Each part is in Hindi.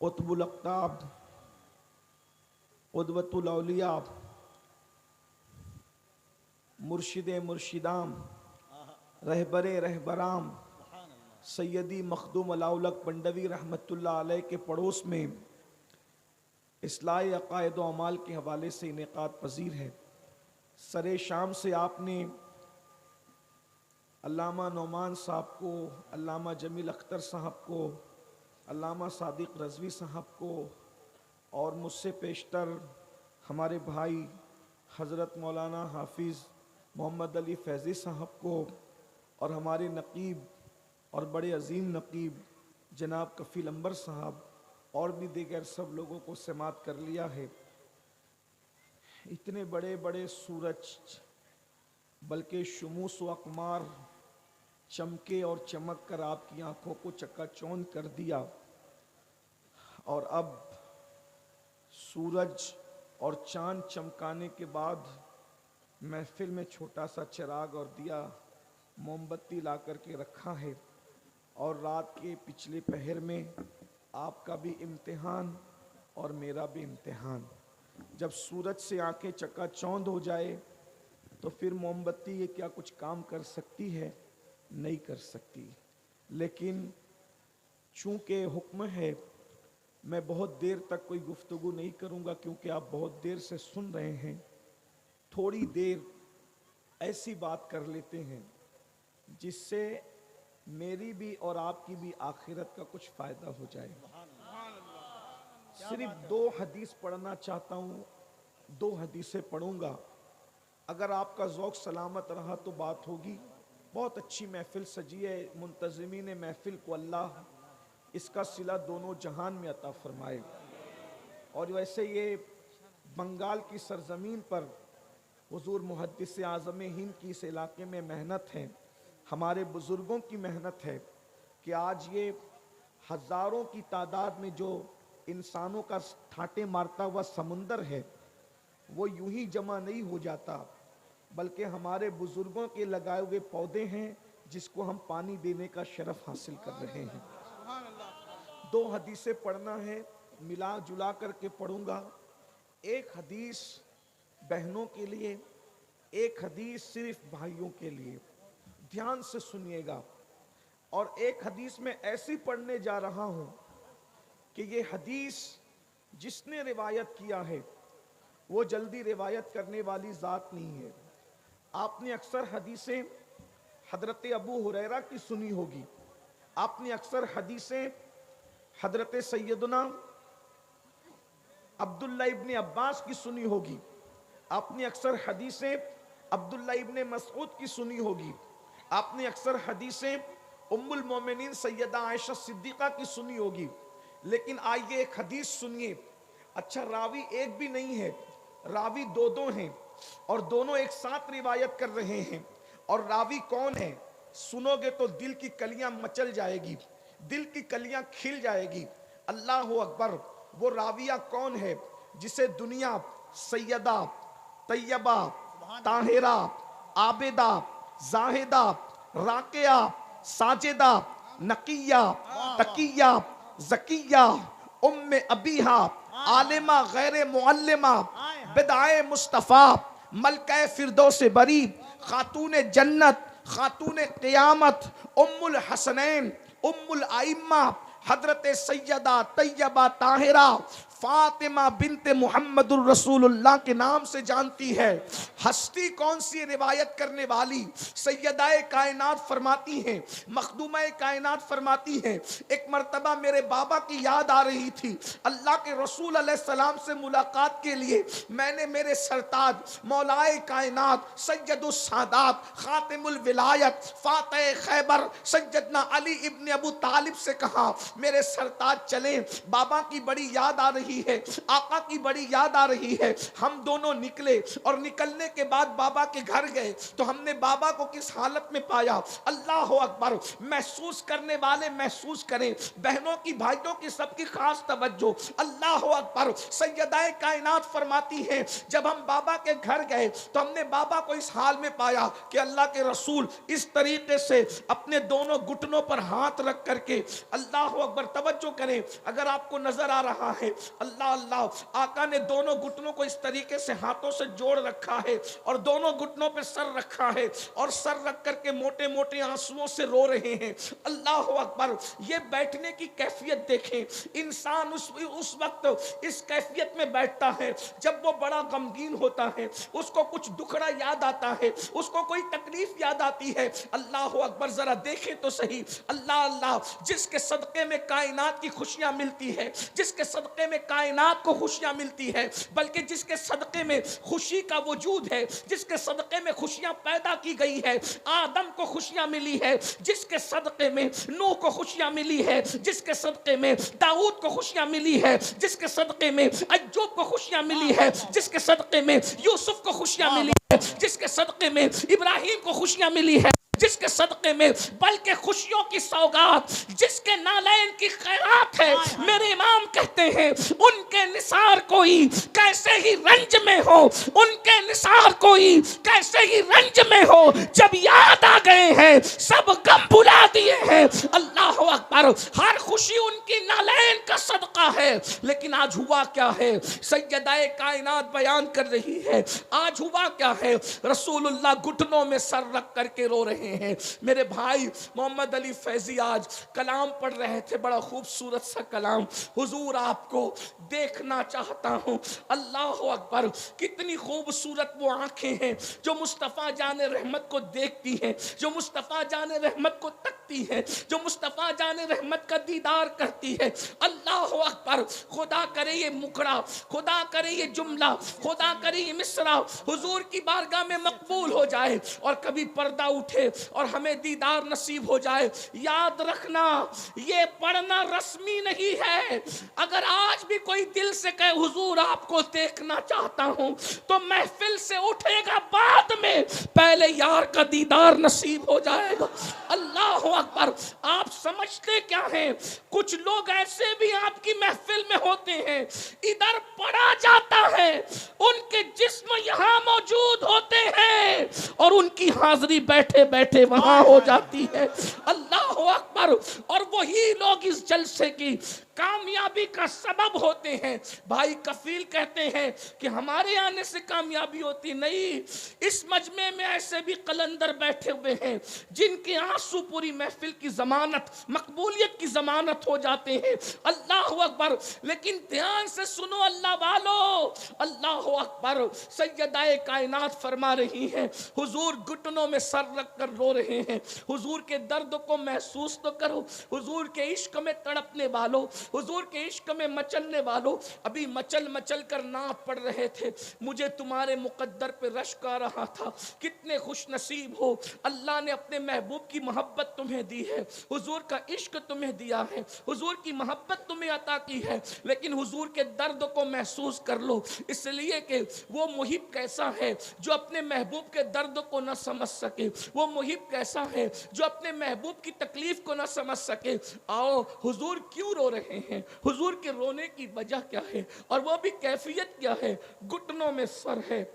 कुतुबुल अक़ताब, क़ुदवतुल औलिया, मुर्शिद मुर्शिदाम, रहबरे रहबराम सैयदी मखदूम अलाउलक पंडवी रहमतुल्लाह अलैह के पड़ोस में इस्लाह अक़ायद व अमाल के हवाले से इनेक़ाद पजीर है। सरे शाम से आपने अल्लामा नौमान साहब को, अल्लामा जमील अख्तर साहब को, अल्लामा सादिक रज़वी साहब को और मुझसे पेशतर हमारे भाई हज़रत मौलाना हाफिज़ मोहम्मद अली फैज़ी साहब को और हमारे नकीब और बड़े अजीम नकीब जनाब कफ़ील अंबर साहब और भी दीगर सब लोगों को समात कर लिया है। इतने बड़े बड़े सूरज बल्कि शुमूस व अकमार चमके और चमक कर आपकी आंखों को चकाचौंध कर दिया, और अब सूरज और चांद चमकाने के बाद महफिल में छोटा सा चिराग और दिया मोमबत्ती ला कर के रखा है। और रात के पिछले पहर में आपका भी इम्तिहान और मेरा भी इम्तिहान। जब सूरज से आंखें चकाचौंध हो जाए तो फिर मोमबत्ती ये क्या कुछ काम कर सकती है? नहीं कर सकती। लेकिन चूँकि हुक्म है, मैं बहुत देर तक कोई गुफ्तगू नहीं करूँगा क्योंकि आप बहुत देर से सुन रहे हैं। थोड़ी देर ऐसी बात कर लेते हैं जिससे मेरी भी और आपकी भी आखिरत का कुछ फ़ायदा हो जाए। सिर्फ 2 हदीस पढ़ना चाहता हूँ, 2 हदीसें पढ़ूँगा। अगर आपका ज़ौक़ सलामत रहा तो बात होगी। बहुत अच्छी महफिल सजी है। मुंतज़िमीन महफिल को अल्लाह इसका सिला दोनों जहान में अता फरमाए। और वैसे ये बंगाल की सरजमीन पर हुज़ूर मुहद्दिस आज़म हिंद की इस इलाके में मेहनत है, हमारे बुज़ुर्गों की मेहनत है कि आज ये हज़ारों की तादाद में जो इंसानों का ठाटे मारता हुआ समुंदर है वो यूं ही जमा नहीं हो जाता, बल्कि हमारे बुज़ुर्गों के लगाए हुए पौधे हैं जिसको हम पानी देने का शरफ हासिल कर रहे हैं। 2 हदीसें पढ़ना है, मिला जुला करके पढ़ूंगा। एक हदीस बहनों के लिए, एक हदीस सिर्फ भाइयों के लिए। ध्यान से सुनिएगा। और एक हदीस में ऐसी पढ़ने जा रहा हूं कि ये हदीस जिसने रिवायत किया है वो जल्दी रिवायत करने वाली ज़ात नहीं है। आपने अक्सर हदीसें हज़रत अबू हुरैरा की सुनी होगी, आपने अक्सर हदीसें हज़रत सैयदना अब्दुल्ला इब्ने अब्बास की सुनी होगी, आपने अक्सर हदीसें अब्दुल्ला इब्ने मसऊद की सुनी होगी, आपने अक्सर हदीसें उम्मुल मोमिनीन सैयदा आयशा सिद्दीक़ा की सुनी होगी। लेकिन आइए एक हदीस सुनिए। अच्छा, रावी एक भी नहीं है, रावी 2 हैं और दोनों एक साथ रिवायत कर रहे हैं। और रावी कौन है? सुनोगे तो दिल की कलियां मचल जाएगी, दिल की कलियां खिल जाएगी। अल्लाह अकबर। वो राविया कौन है जिसे दुनिया सैयदा, तैयबा, ताहिरा, आबिदा, जाहिदा, राकिया, साजिदा, नकिया, तकिया, ज़किया, उम्मे अबीहा, आलिमा गैर मुअल्लिमा, बिदाए मुस्तफ़ा, मलके फिरदौस बरी, खातून जन्नत, खातून क़ियामत, उम्मुल हसनैन, उम्मुल आइम्मा, हज़रत सैयदा तैयबा ताहिरा फातिमा बिनते मुहम्मदुर रसूलुल्लाह के नाम से जानती है। हस्ती कौन सी रिवायत करने वाली? सैयदाए कायनात फरमाती हैं, मखदूमाए कायनात फरमाती हैं, एक मर्तबा मेरे बाबा की याद आ रही थी। अल्लाह के रसूल अलैहिस्सलाम से मुलाकात के लिए मैंने मेरे सरताज मौलाए कायनात सैयदुस सादात खातिमुल विलायत फातह खैबर सैयदना अली इब्ने अबू तालिब से कहा, मेरे सरताज चलें, बाबा की बड़ी याद आ रही रही है, आका की बड़ी याद आ रही है। हम दोनों निकले और निकलने के बाद बाबा के घर गए तो हमने बाबा को किस हालत में पाया। अल्लाह अकबर। महसूस करने वाले महसूस करें, बहनों की भाइयों की सबकी खास तवज्जो। अल्लाह अकबर। सैयदाए कायनात फरमाती हैं जब हम बाबा के घर गए तो हमने बाबा को इस हाल में पाया कि अल्लाह के रसूल इस तरीके से अपने दोनों घुटनों पर हाथ रख करके, अल्लाह अकबर, तवज्जो करें अगर आपको नजर आ रहा है, अल्लाह अल्लाह, आका ने दोनों घुटनों को इस तरीके से हाथों से जोड़ रखा है और दोनों घुटनों पे सर रखा है और सर रख करके मोटे मोटे आंसुओं से रो रहे हैं। अल्लाह अकबर। ये बैठने की कैफियत देखें। इंसान उस वक्त इस कैफियत में बैठता है जब वो बड़ा गमगीन होता है, उसको कुछ दुखड़ा याद आता है, उसको कोई तकलीफ याद आती है। अल्लाह अकबर। जरा देखें तो सही। अल्लाह अल्लाह। जिसके सदके में कायनात की खुशियां मिलती है, जिसके सदके में कायनात को खुशियां मिलती है, बल्कि जिसके सदके में खुशी का वजूद है, जिसके सदके में खुशियां पैदा की गई है। आदम को खुशियां मिली है, जिसके सदके में नूह को खुशियां मिली है, जिसके सदके में दाऊद को खुशियां मिली है, जिसके सदके में अय्यूब को खुशियां मिली है, जिसके सदके में यूसुफ को खुशियां मिली है, जिसके सदके में इब्राहिम को खुशियां मिली है, जिसके सदके में बल्कि खुशियों की सौगात, जिसके नालैन की खैरात है। मेरे इमाम कहते हैं उनके निसार कोई कैसे ही रंज में हो, उनके निसार कोई कैसे ही रंज में हो, जब याद आ गए हैं सब गम भुला दिए हैं। अल्लाह अकबर। हर खुशी उनकी नालैन का सदका है। लेकिन आज हुआ क्या है, सैयदाए कायनात बयान कर रही है, आज हुआ क्या है, रसूलुल्लाह घुटनों में सर रख करके रो रहे हैं। मेरे भाई मोहम्मद अली फैजी आज कलाम पढ़ रहे थे, बड़ा खूबसूरत सा कलाम। हुजूर आपको देखना चाहता हूं। अल्लाह अकबर। कितनी खूबसूरत वो आंखें हैं जो मुस्तफ़ा जाने रहमत को देखती हैं, जो मुस्तफ़ा जाने रहमत को तकती हैं, जो मुस्तफ़ा जाने रहमत का दीदार करती है। अल्लाह अकबर। खुदा करे ये मुखड़ा, खुदा करे ये जुमला, खुदा करे ये मिसरा हुजूर की बारगाह में मकबूल हो जाए और कभी पर्दा उठे और हमें दीदार नसीब हो जाए। याद रखना ये पढ़ना रस्मी नहीं है। अगर आज भी कोई दिल से कहे हुजूर आपको देखना चाहता हूं, तो महफिल से उठेगा बाद में, पहले यार का दीदार नसीब हो जाएगा। अल्लाह अकबर। आप समझते क्या हैं, कुछ लोग ऐसे भी आपकी महफिल में होते हैं, इधर पढ़ा जाता है, उनके जिस्म यहां मौजूद होते हैं और उनकी हाजिरी बैठे बैठे वहां हो जाती है। अल्लाह अकबर। और वही लोग इस जलसे की कामयाबी का सबब होते हैं। भाई कफील कहते हैं कि हमारे आने से कामयाबी होती नहीं। इस मजमे में ऐसे भी कलंदर बैठे हुए हैं जिनके आंसू पूरी महफिल की जमानत, मकबूलियत की जमानत हो जाते हैं। अल्लाह अकबर। लेकिन ध्यान से सुनो अल्लाह वालो, अल्लाह अकबर। सैयदाए कायनात फरमा रही हैं, हुजूर घुटनों में सर रख कर रो रहे हैं। हुजूर के दर्द को महसूस तो करो, हुजूर के इश्क में तड़पने वालों, हुजूर के इश्क में मचलने वालों। अभी मचल मचल कर नाप पड़ रहे थे, मुझे तुम्हारे मुकद्दर पे रश्क आ रहा था। कितने खुश नसीब हो, अल्लाह ने अपने महबूब की मोहब्बत तुम्हें दी है, हुजूर का इश्क तुम्हें दिया है, हुजूर की मोहब्बत तुम्हें अता की है। लेकिन हुजूर के दर्द को महसूस कर लो, इसलिए कि वो मुहिब कैसा है जो अपने महबूब के दर्द को न समझ सके, वो मुहिब कैसा है जो अपने महबूब की तकलीफ को न समझ सके। आओ, हुजूर क्यों रो रहे हैं, हुजूर के रोने की वजह क्या है, और वो भी कैफियत क्या है। घुटनों में सर है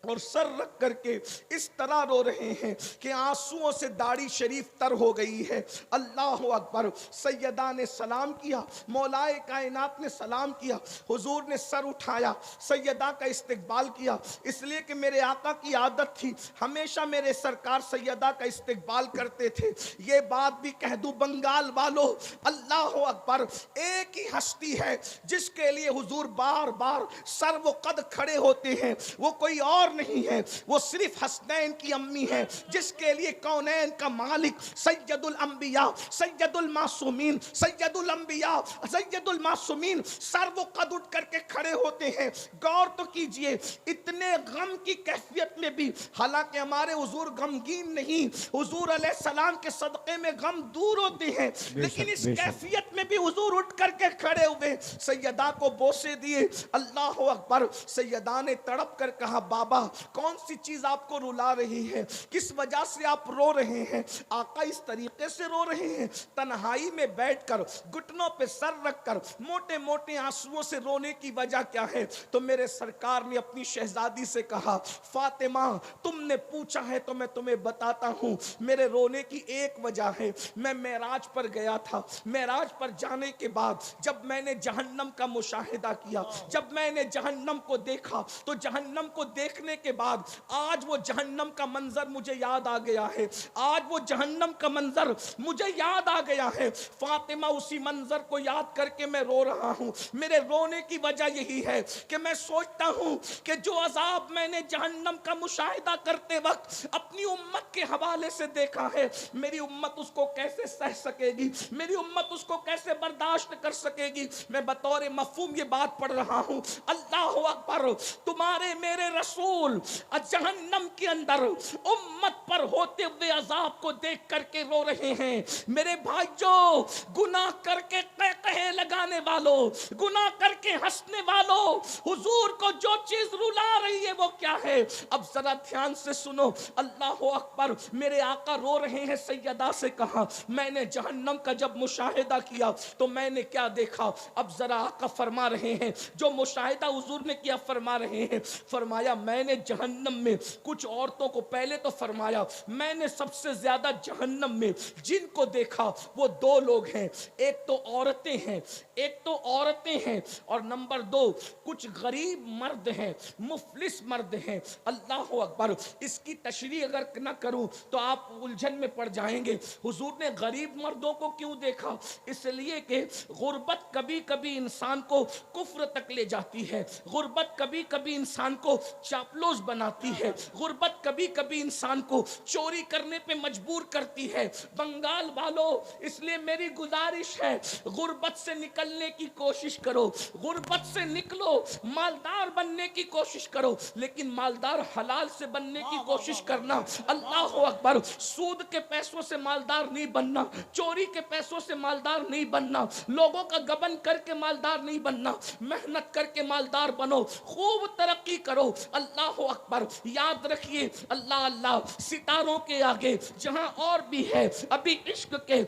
और सर रख करके इस तरह रो रहे हैं कि आंसुओं से दाढ़ी शरीफ तर हो गई है। अल्लाह अकबर। सैयदा ने सलाम किया, मौलाए कायनात ने सलाम किया, हुजूर ने सर उठाया, सैयदा का इस्तकबाल किया। इसलिए कि मेरे आका की आदत थी, हमेशा मेरे सरकार सैयदा का इस्तकबाल करते थे। ये बात भी कह दूं बंगाल वालों, अल्लाह अकबर। एक ही हस्ती है जिसके लिए हुजूर बार बार सर व कद खड़े होते हैं, वो कोई और और नहीं है, वो सिर्फ हसनैन की अम्मी है, जिसके लिए कौनैन का मालिक सैयदुल अंबिया, सैयदुल मासूमीन, सैयदुल अंबिया, सैयदुल मासूमीन सर वो कद उठ करके खड़े होते हैं। गौर तो कीजिए, इतने गम की कैफियत में भी, हालांकि हमारे हुजूर गमगीन नहीं, हुजूर अलैहिस्सलाम के सदक़े में गम दूर होते हैं, लेकिन इस कैफियत में भी हुजूर उठ करके खड़े हुए, सैयदा को बोसे दिए। अल्लाह अकबर। सैयदा ने तड़प कर कहा, बाबा कौन सी चीज आपको रुला रही है, किस वजह से आप रो रहे हैं? आका इस तरीके से रो रहे हैं, तन्हाई में बैठकर घुटनों पे सर रखकर मोटे मोटे आंसुओं से रोने की वजह क्या है? तो मेरे सरकार ने अपनी शहजादी से कहा, फातिमा तुमने पूछा है तो मैं तुम्हें बताता हूं, मेरे रोने की एक वजह है। मैं मेराज पर गया था, मेराज पर जाने के बाद जब मैंने जहन्नम का मुशाहिदा किया, जब मैंने जहन्नम को देखा, तो जहन्नम को देखने के बाद आज वो जहन्नम का मंजर मुझे याद आ गया है, आज वो जहन्नम का मंजर मुझे याद आ गया है। फातिमा उसी मंजर को याद करके मैं रो रहा हूं। मेरे रोने की वजह यही है कि मैं सोचता हूं कि जो अजाब मैंने जहन्नम का मुशाहिदा करते वक्त अपनी उम्मत के हवाले से देखा है, मेरी उम्मत उसको कैसे सह सकेगी, मेरी उम्मत उसको कैसे बर्दाश्त कर सकेगी। मैं बतौर मफहूम ये बात पढ़ रहा हूं, अल्लाह अकबर, तुम्हारे मेरे रसूल जहन्नम के अंदर उम्मत पर होते हुए अजाब को देख करके रो रहे हैं। मेरे भाइयों, गुनाह करके कहे लगाने वालों, गुनाह करके हंसने वालों, हुजूर को जो चीज रुला रही है वो क्या है? अब जरा ध्यान से सुनो, अल्लाह अकबर। मेरे आका रो रहे हैं। सैयदा से कहा, मैंने जहन्नम का जब मुशाहिदा किया तो मैंने क्या देखा? अब जरा आका फरमा रहे हैं, जो मुशाहिदा हुजूर ने किया फरमा रहे हैं, फरमाया मैंने जहन्नम में कुछ औरतों को, पहले तो फरमाया मैंने सबसे ज्यादा जहन्नम में जिनको देखा वो दो लोग हैं, एक तो औरतें हैं, एक तो औरतें हैं, और नंबर दो कुछ गरीब मर्द हैं, मुफलिस मर्द हैं। अल्लाह अकबर। इसकी तशरीह अगर न करूं तो आप उलझन में पड़ जाएंगे। हुजूर ने गरीब मर्दों को क्यों देखा? इसलिए कि गुर्बत कभी कभी इंसान को कुफ्र तक ले जाती है, गुर्बत कभी कभी इंसान को चापलूस बनाती है, गुर्बत कभी कभी इंसान को चोरी करने पे मजबूर करती है। बंगाल वालों, इसलिए मेरी गुजारिश है, गुर्बत से निकलने की कोशिश करो, गुर्बत से निकलो, मालदार बनने की कोशिश करो, लेकिन मालदार हलाल से बनने की कोशिश करना। अल्लाह अकबर। सूद के पैसों से मालदार नहीं बनना, चोरी के पैसों से मालदार नहीं बनना, लोगों का गबन करके मालदार नहीं बनना, मेहनत करके मालदार बनो, खूब तरक्की करो। अल्लाह अकबर। याद रखिए, अल्लाह अल्लाह, सितारों के आगे जहां और भी है अभी इश्क के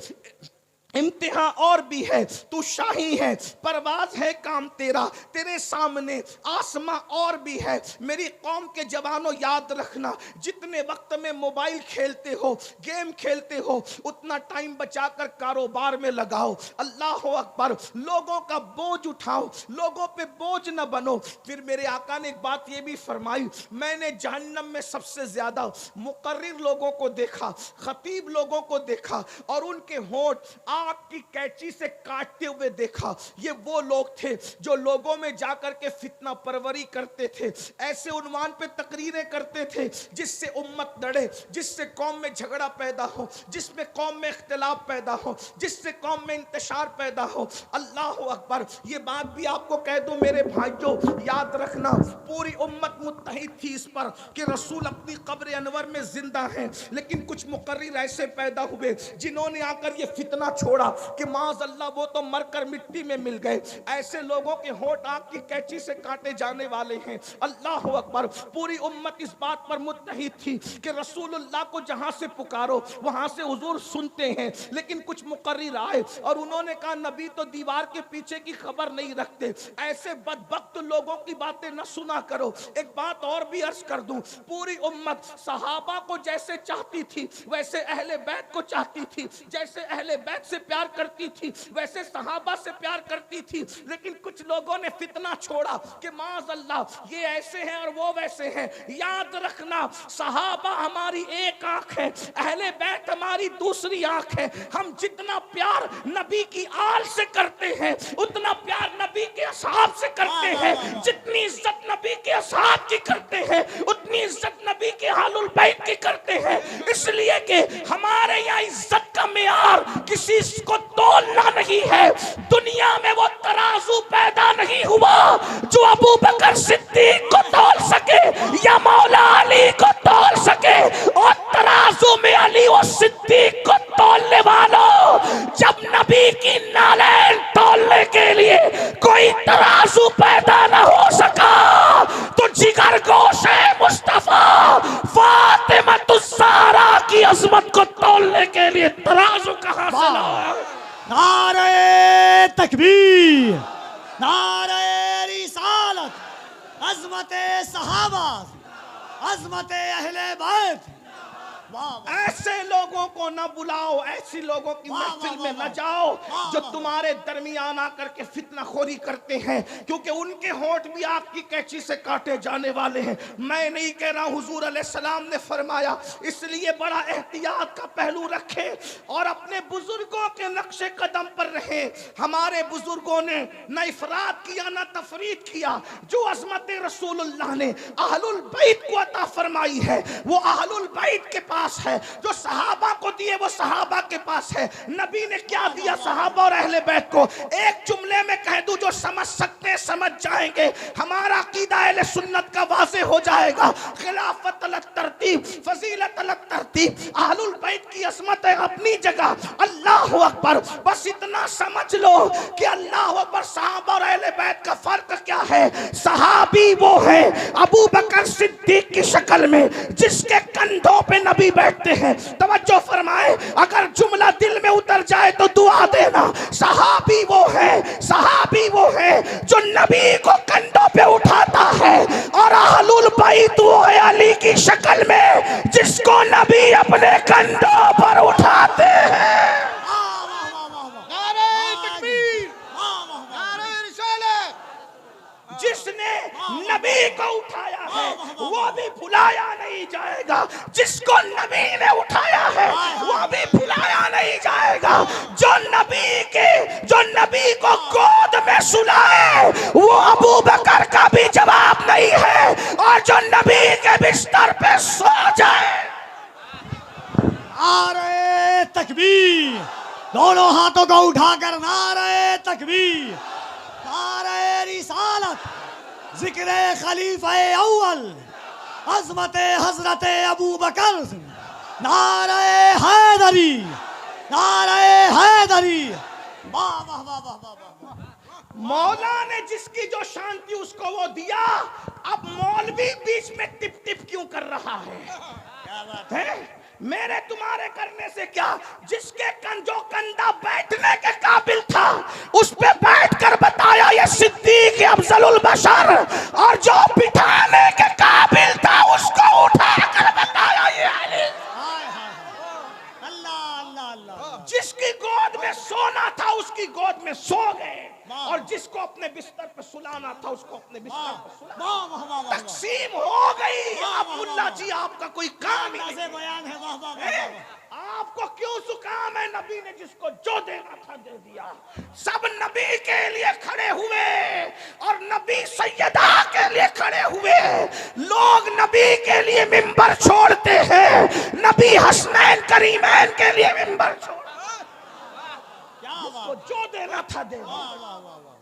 इम्तिहान और भी है, तू शाही है, परवाज है काम तेरा, तेरे सामने आसमां और भी है। मेरी कौम के जवानों याद रखना, जितने वक्त में मोबाइल खेलते हो, गेम खेलते हो, उतना टाइम बचाकर कारोबार में लगाओ। अल्लाह अकबर। लोगों का बोझ उठाओ, लोगों पे बोझ न बनो। फिर मेरे आका ने एक बात ये भी फरमाई, मैंने जहन्नम में सबसे ज्यादा मुकर्रिर लोगों को देखा, खतीब लोगों को देखा, और उनके होंठ आग की कैंची से काटते हुए देखा। ये वो लोग थे जो लोगों में जाकर के फितना परवरी करते थे, ऐसे उन्वान पे तकरीरें करते थे जिससे उम्मत लड़े, जिससे कौम में झगड़ा पैदा हो, जिसमें कौम में इख्तिलाफ पैदा हो, जिससे कौम में इंतशार पैदा हो। अल्लाह अकबर। ये बात भी आपको कह दूं मेरे भाइयों, याद रखना, पूरी उम्मत मुत्तहिद थी इस पर कि रसूल अपनी कब्र अनवर में जिंदा हैं, लेकिन कुछ मुकर्रिर ऐसे पैदा हुए जिन्होंने आकर ये फितना छोड़ा कि माज़अल्लाह वो तो मरकर मिट्टी में मिल गए। ऐसे लोगों के होंठ आग की कैंची से काटे जाने वाले हैं। अल्लाह अकबर। पूरी उम्मत इस बात पर मुत्तहिद थी कि रसूलुल्लाह को जहां से पुकारो वहां से हुजूर सुनते हैं, लेकिन कुछ मुकर्रिर आए और उन्होंने कहा नबी तो दीवार के पीछे की खबर नहीं रखते, ऐसे बदबख्त लोगों की बातें न सुना करो। एक बात और भी अर्ज कर दूं, पूरी उम्मत सहाबा को जैसे चाहती थी वैसे अहले बैत को चाहती थी, जैसे अहले बैत से प्यार करती थी वैसे सहाबा से प्यार करती थी, लेकिन कुछ लोगों ने फितना छोड़ा कि माज़अल्लाह ये ऐसे हैं और वो वैसे हैं। याद रखना, सहाबा हमारी एक आंख है, अहले बैत हमारी दूसरी आंख है। हम जितना प्यार नबी की आल से करते हैं उतना प्यार नबी के असहाब से करते हैं, जितनी इज्जत नबी के असहाब की करते हैं उतनी अपनी इज्जत नबी के आलुल बैत की करते हैं, इसलिए कि हमारे यहाँ इज्जत का मेयार किसी को तोलना नहीं है। दुनिया में वो तराजू पैदा नहीं हुआ जो अबू बकर सिद्दीक को तोल सके या मौला अली को तोल सके। और तराजू में अली और सिद्दीक को तोलने वालों, जब नबी की नालैन तोलने के लिए कोई तराजू पैदा न हो सका तो जिगर गोशे मुस्तफा फातिमा तुज़्ज़हरा की अजमत को तोलने के लिए तराजू कहां से लाया? नारे तकबीर, नारे रिसालत, अज़मते सहाबा, अज़मते अहले बैत। ऐसे लोगों को न बुलाओ, ऐसी लोगों की महफिल में न जाओ जो तुम्हारे दरमियान आकर के फितना खोरी करते हैं, क्योंकि उनके होंठ भी आग की कैंची से काटे जाने वाले हैं। मैं नहीं कह रहा, हुजूर अलैहिस्सलाम ने फरमाया, इसलिए बड़ा एहतियात का पहलू रखें और अपने बुजुर्गों के नक्शे कदम पर रहें। हमारे बुजुर्गों ने न इफरात किया न तफरीद किया। जो अज़मत रसूलुल्लाह ने अहलुल बैत को अता फरमाई है वो अहलुल बैत के पास है, जो सहाबा को दिए वो सहाबा के पास है। नबी ने क्या दिया सहाबा और अहले बैत को? एक जुमले में कह दूं, जो समझ सकते समझ जाएंगे, हमारा अकीदा अहले सुन्नत का वाज़े हो जाएगा। खिलाफत अलग तरतीब, फजीलत अलग तरतीब, अहलुल बैत की अज़मत है अपनी जगह। अल्लाह अकबर। बस इतना समझ लो कि अल्लाह अकबर, सहाबा और अहले बैत का फर्क क्या है। सहाबी वो है अबू बकर सिद्दीक की शक्ल में जिसके कंधों पे नबी बैठते हैं। तवज्जो फरमाए, अगर जुमला दिल में उतर जाए तो दुआ देना। सहाबी वो है जो नबी को कंधों पे उठाता है, और अहलुल बैत वो है अली की शक्ल में जिसको नबी अपने कंधों पर उठाते हैं। जिसने नबी को उठाया है वो भी भुलाया नहीं जाएगा, जिसको नबी ने उठाया है वो भी भुलाया नहीं जाएगा। जो नबी को गोद में सुलाए वो अबू बकर का भी जवाब नहीं है, और जो नबी के बिस्तर पे सो जाए। नारे तकबीर, दोनों हाथों को उठाकर नारे तकबीर, नारे रिसालत, जिक्र खलीफा अव्वल अज़मते हज़रते अबू बकर, नारे हैदरी, नारे हैदरी। वाह वाह वाह वाह वाह। मौला ने जिसकी जो शांति उसको वो दिया। अब मौलवी बीच में टिप टिप क्यों कर रहा है? क्या बात है? मेरे तुम्हारे करने से क्या? जिसके जो कंधा बैठने के काबिल था उस पे बैठ कर बताया ये सिद्दीक अफजलुल बशर, और जो बिठाने के काबिल था उसको उठा कर बताया ये अली। अल्लाह अल्लाह अल्लाह। जिसकी गोद में सोना था उसकी गोद में सो गए, और जिसको अपने बिस्तर पर सुलाना था उसको अपने बिस्तर पर सुलाना। तकसीम हो गई। अब मुल्ला जी आपका कोई काम ही नहीं। बयान है। वाह वाह वाह। आपको क्यों जुकाम है? नबी ने जिसको जो देना था दे दिया। सब नबी के लिए खड़े हुए और नबी सैयदा के लिए खड़े हुए। लोग नबी के लिए मिंबर छोड़ते हैं, नबी हसनैन करीमैन के लिए मिंबर छोड़। जिसको जो देना था दे दिया।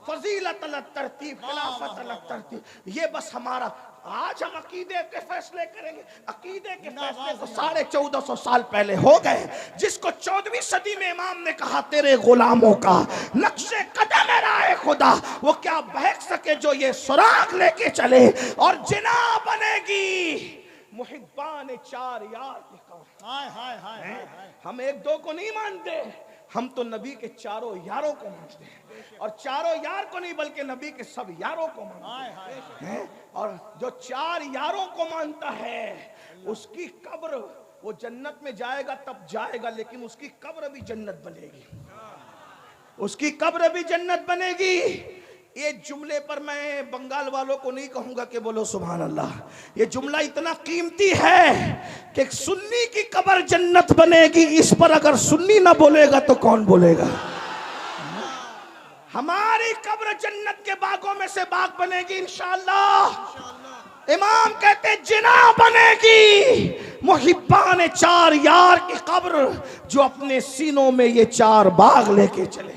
फजीलत अलग तरतीब, खिलाफत अलग तरतीब। ये बस हमारा आज हम अकीदे के फैसले करेंगे। अकीदे के फैसले तो 1450 साल पहले हो गए। जिसको 14वीं सदी में इमाम ने कहा तेरे गुलामों का नक्शे कदम राह खुदा, वो क्या बहक सके जो ये सुराग लेके चले। और जिना बनेगी मुहिब्बान चार यार के कौन। हाय हाय हाय। हम एक दो को नहीं मानते, हम तो नबी के चारों यारों को मानते हैं। और चारों यार को नहीं बल्कि नबी के सब यारों को मानते हैं। और जो चार यारों को मानता है उसकी कब्र, वो जन्नत में जाएगा तब जाएगा, लेकिन उसकी कब्र भी जन्नत बनेगी, उसकी कब्र भी जन्नत बनेगी। ये जुमले पर मैं बंगाल वालों को नहीं कहूंगा कि बोलो सुभान अल्लाह। ये जुमला इतना कीमती है कि सुन्नी की कब्र जन्नत बनेगी, इस पर अगर सुन्नी ना बोलेगा तो कौन बोलेगा। हमारी कब्र जन्नत के बागों में से बाग बनेगी इंशाअल्लाह। इमाम कहते जिना बनेगी मुहिब्बान चार यार की कब्र जो अपने सीनों में ये चार बाग लेके चले।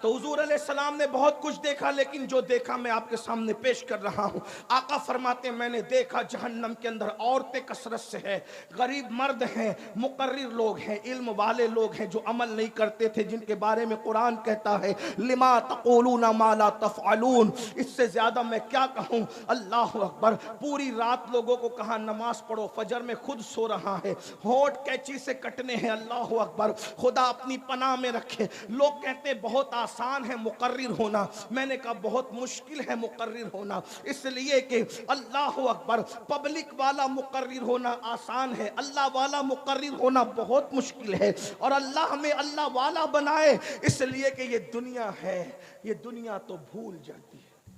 तो हुजूर अलैहिस्सलाम ने बहुत कुछ देखा, लेकिन जो देखा मैं आपके सामने पेश कर रहा हूँ। आका फरमाते मैंने देखा जहन्नम के अंदर औरतें कसरत से है, गरीब मर्द हैं, मुकर्रिर लोग हैं, इल्म वाले लोग हैं जो अमल नहीं करते थे, जिनके बारे में कुरान कहता है लिमा तक़ूलूना मा ला तफ़अलून। इससे ज्यादा मैं क्या कहूँ। अल्लाह अकबर। पूरी रात लोगों को कहा नमाज पढ़ो, फजर में खुद सो रहा है, होठ कैंची से कटने हैं। अल्लाह अकबर। खुदा अपनी पनाह में रखे। लोग कहते बहुत आसान है मुकर्रिर होना, मैंने कहा बहुत मुश्किल है मुकर्रिर होना, इसलिए कि अल्लाह अकबर पब्लिक वाला मुकर्रिर होना आसान है, अल्लाह वाला मुकर्रिर होना बहुत मुश्किल है। और अल्लाह हमें अल्लाह वाला बनाए, इसलिए कि ये दुनिया है, ये दुनिया तो भूल जाती है।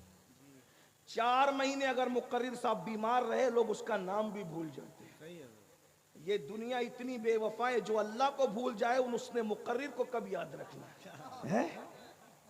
4 महीने अगर मुकर्रिर साहब बीमार रहे, लोग उसका नाम भी भूल जाते हैं। ये दुनिया इतनी बेवफा है, जो अल्लाह को भूल जाए उसने मुकर्रिर को कब याद रखना है?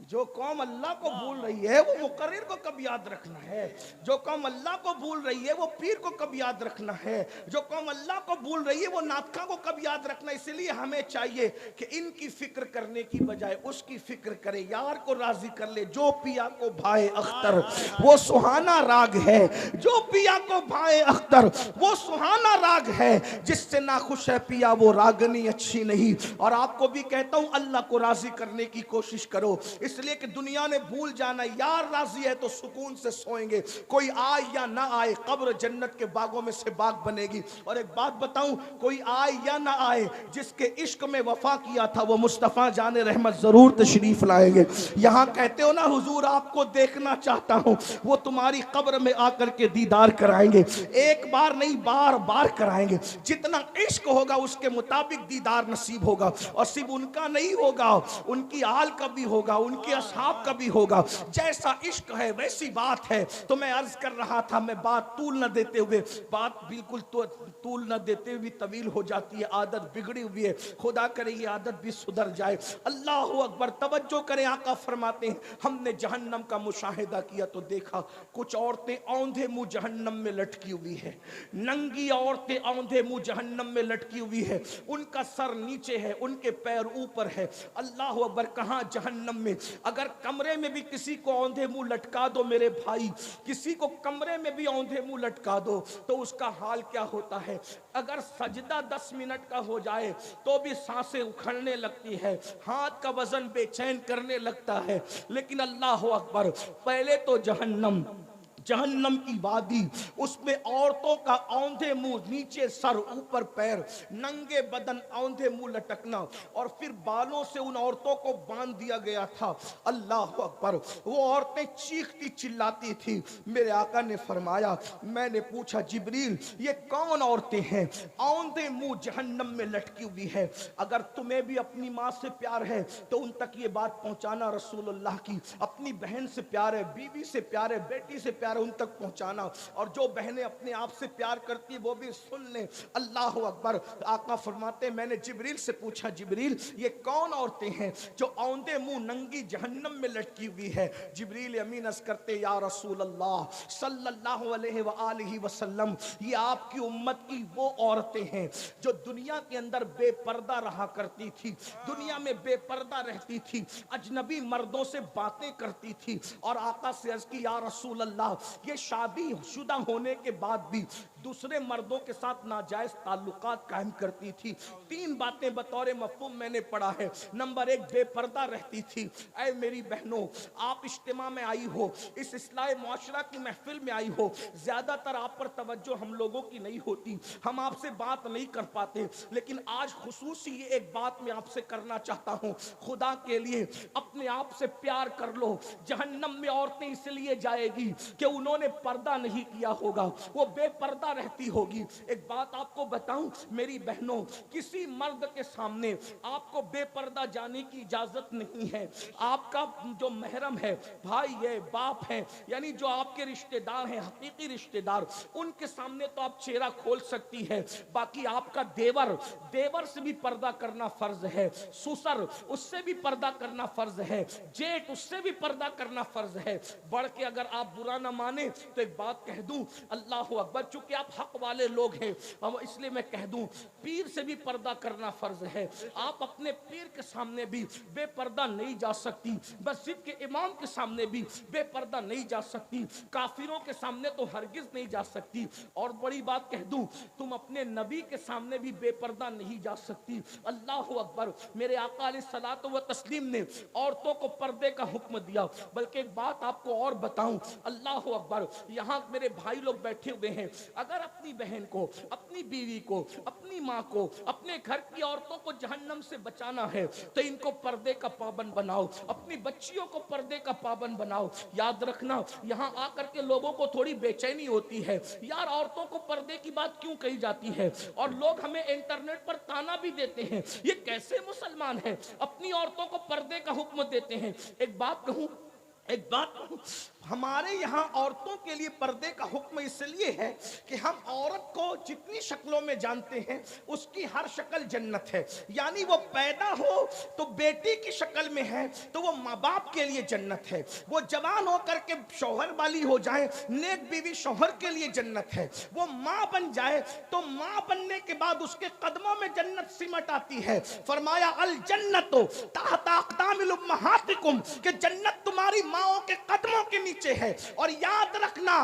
जो कौम अल्लाह को भूल रही है वो मुकर्रिर को कब याद रखना है? जो कौम अल्लाह को भूल रही है वो पीर को कब याद रखना है? जो कौम अल्लाह को भूल रही है वो नातखा को कब याद रखना? इसलिए हमें चाहिए कि इनकी फिक्र करने की बजाय उसकी फिक्र करे, यार को राजी कर ले। जो पिया को भाए अख्तर वो सुहाना राग है, जो पिया को भाए अख्तर वो सुहाना राग है, जिससे ना खुश है पिया वो रागनी अच्छी नहीं। और आपको भी कहता हूं अल्लाह को राजी करने की कोशिश करो, इसलिए कि दुनिया ने भूल जाना, यार राजी है तो सुकून से सोएंगे, कोई आए या ना आए कब्र जन्नत के बागों में से बाग बनेगी। और एक बात बताऊं, कोई आए या ना आए, जिसके इश्क में वफा किया था वो मुस्तफ़ा जाने रहमत जरूर तशरीफ लाएंगे। यहाँ कहते हो ना हुजूर आपको देखना चाहता हूं, वो तुम्हारी कब्र में आकर के दीदार कराएंगे, एक बार नहीं बार बार कराएंगे। जितना इश्क होगा उसके मुताबिक दीदार नसीब होगा। और सिर्फ उनका नहीं होगा, उनकी आल का भी होगा, उनके असहाब का भी होगा। जैसा इश्क है वैसी बात है। तो मैं अर्ज कर रहा था, मैं बात तूल न देते हुए, बात बिल्कुल तूल न देते हुए तवील हो जाती है, आदत बिगड़ी हुई है, खुदा करे ये आदत भी सुधर जाए। अल्लाह अकबर। तवज्जो करें, आका फरमाते हैं हमने जहन्नम का मुशाहिदा किया तो देखा कुछ औरतें औंधे मुंह जहन्नम में लटकी हुई है, नंगी औरतें औंधे मुंह जहन्नम में लटकी हुई है, उनका सर नीचे है, उनके पैर ऊपर है। अल्लाह अकबर। कहां? जहन्नम में। अगर कमरे में भी किसी को औंधे मुंह लटका दो मेरे भाई, किसी को कमरे में भी औंधे मुंह लटका दो तो उसका हाल क्या होता है? अगर सजदा 10 मिनट का हो जाए तो भी सांसें उखड़ने लगती है, हाथ का वजन बेचैन करने लगता है। लेकिन अल्लाह अकबर, पहले तो जहन्नम, जहन्नम की वादी, उसमें औरतों का औंधे मुंह नीचे सर ऊपर पैर, नंगे बदन औंधे मुंह लटकना, और फिर बालों से उन औरतों को बांध दिया गया था। अल्लाह अकबर। वो औरतें चीखती चिल्लाती थी। मेरे आका ने फरमाया, मैंने पूछा जिब्रील ये कौन औरतें हैं औंधे मुंह जहन्नम में लटकी हुई है? अगर तुम्हें भी अपनी माँ से प्यार है तो उन तक ये बात पहुंचाना रसूलुल्लाह की, अपनी बहन से प्यार है, बीवी से प्यार है, बेटी से प्यार उन तक पहुंचाना। और जो बहनें अपने आप से प्यार करती है वो भी सुन ले। अल्लाह अकबर। आका फरमाते मैंने जिब्रील से पूछा, जिब्रील ये कौन औरतें हैं जो औंधे मुंह नंगी जहन्नम में लटकी हुई है? जिब्रील अमीन अर्ज़ करते या रसूल अल्लाह सल्लल्लाहु अलैहि वसल्लम, ये आपकी उम्मत की वो औरतें हैं जो दुनिया के अंदर बेपर्दा रहा करती थी, दुनिया में बेपर्दा रहती थी, अजनबी मर्दों से बातें करती थी। और आका से अर्ज़ की या रसूल अल्लाह ये शादी शुदा होने के बाद भी दूसरे मर्दों के साथ नाजायज ताल्लुकात कायम करती थी। 3 बातें बतौर मफ़हूम मैंने पढ़ा है। नंबर 1, बेपर्दा रहती थी। ऐ मेरी बहनों, आप इज्तिमा में आई हो, इस इस्लाह मुआशरा की महफिल में आई हो, ज़्यादातर आप पर तवज्जो हम लोगों की नहीं होती, हम आपसे बात नहीं कर पाते, लेकिन आज खुसूसी ये एक बात मैं आपसे करना चाहता हूँ। खुदा के लिए अपने आप से प्यार कर लो। जहन्नम में औरतें इसलिए जाएगी कि उन्होंने पर्दा नहीं किया होगा, वो बेपर्दा रहती होगी। एक बात आपको बताऊं मेरी बहनों, किसी मर्द के सामने आपको बेपर्दा जाने की इजाजत नहीं है। आपका जो महरम है, भाई है, बाप है, यानी जो आपके रिश्तेदार हैं, हकीकी रिश्तेदार, उनके सामने तो आप चेहरा खोल सकती है। बाकी आपका देवर, देवर से भी पर्दा करना फर्ज है, ससुर उससे भी पर्दा करना फर्ज है, जेठ उससे भी पर्दा करना फर्ज है। बढ़ के अगर आप बुरा ना माने तो एक बात कह दूं, अल्लाह अकबर, चूंकि आप हक वाले लोग हैं अब इसलिए मैं कह दूं, पीर से भी पर्दा करना फर्ज है। आप अपने पीर के सामने भी बेपर्दा नहीं जा सकती, मस्जिद के इमाम के सामने भी बेपर्दा नहीं जा सकती, काफिरों के सामने तो हरगिज नहीं जा सकती। और बड़ी बात कह दूं, तुम अपने नबी के सामने भी बेपर्दा नहीं जा सकती। अल्लाह अकबर। मेरे आका अलैहिस्सलात व तस्लीम ने औरतों को पर्दे का हुक्म दिया। बल्कि एक बात आपको और बताऊं, अल्लाह अकबर, यहाँ मेरे भाई लोग बैठे हुए हैं, अगर अपनी बहन को, अपनी बीवी को, अपनी माँ को, अपने घर की औरतों को जहन्नम से बचाना है तो इनको पर्दे का पाबंद बनाओ, अपनी बच्चियों को पर्दे का पाबंद बनाओ। याद रखना, यहाँ आकर के लोगों को थोड़ी बेचैनी होती है, यार औरतों को पर्दे की बात क्यों कही जाती है, और लोग हमें इंटरनेट पर ताना भी देते हैं, ये कैसे मुसलमान है अपनी औरतों को पर्दे का हुक्म देते हैं। एक बात कहूं, हमारे यहाँ औरतों के लिए पर्दे का हुक्म इसलिए है कि हम औरत को जितनी शक्लों में जानते हैं उसकी हर शक्ल जन्नत है। यानी वो पैदा हो तो बेटी की शक्ल में है तो वो माँ बाप के लिए जन्नत है, वो जवान होकर के शौहर वाली हो जाए, नेक बीवी शौहर के लिए जन्नत है, वो माँ बन जाए तो माँ बनने के बाद उसके कदमों में जन्नत सिमट आती है। फरमाया अल जन्नतो तहत अक़दामिल उम्महातिकुम, कि जन्नत तुम्हारी माओं के कदमों के नीचे है। और याद रखना,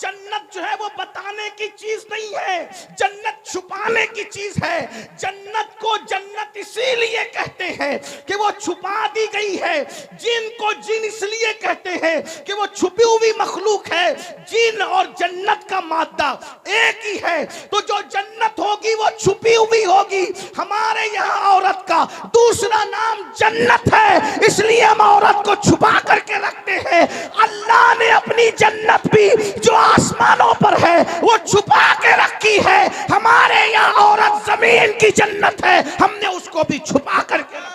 जन्नत जो है वो बताने की चीज नहीं है, जन्नत छुपाने की चीज है। जन्नत को जन्नत इसीलिए कहते हैं कि वो छुपा दी गई है, जिन को जिन इसलिए कहते हैं कि वो छुपी हुई मखलूक है। जिन और जन्नत का मादा एक ही है, तो जो जन्नत होगी वो छुपी हुई होगी। हमारे यहाँ औरत का दूसरा नाम जन्नत है, इसलिए हम औरत को छुपा करके रखते हैं। अल्लाह ने अपनी जन्नत भी जो आसमानों पर है वो छुपा के रखी है। हमारे यहाँ औरत जमीन की जन्नत है, हमने उसको भी छुपा करके रखा।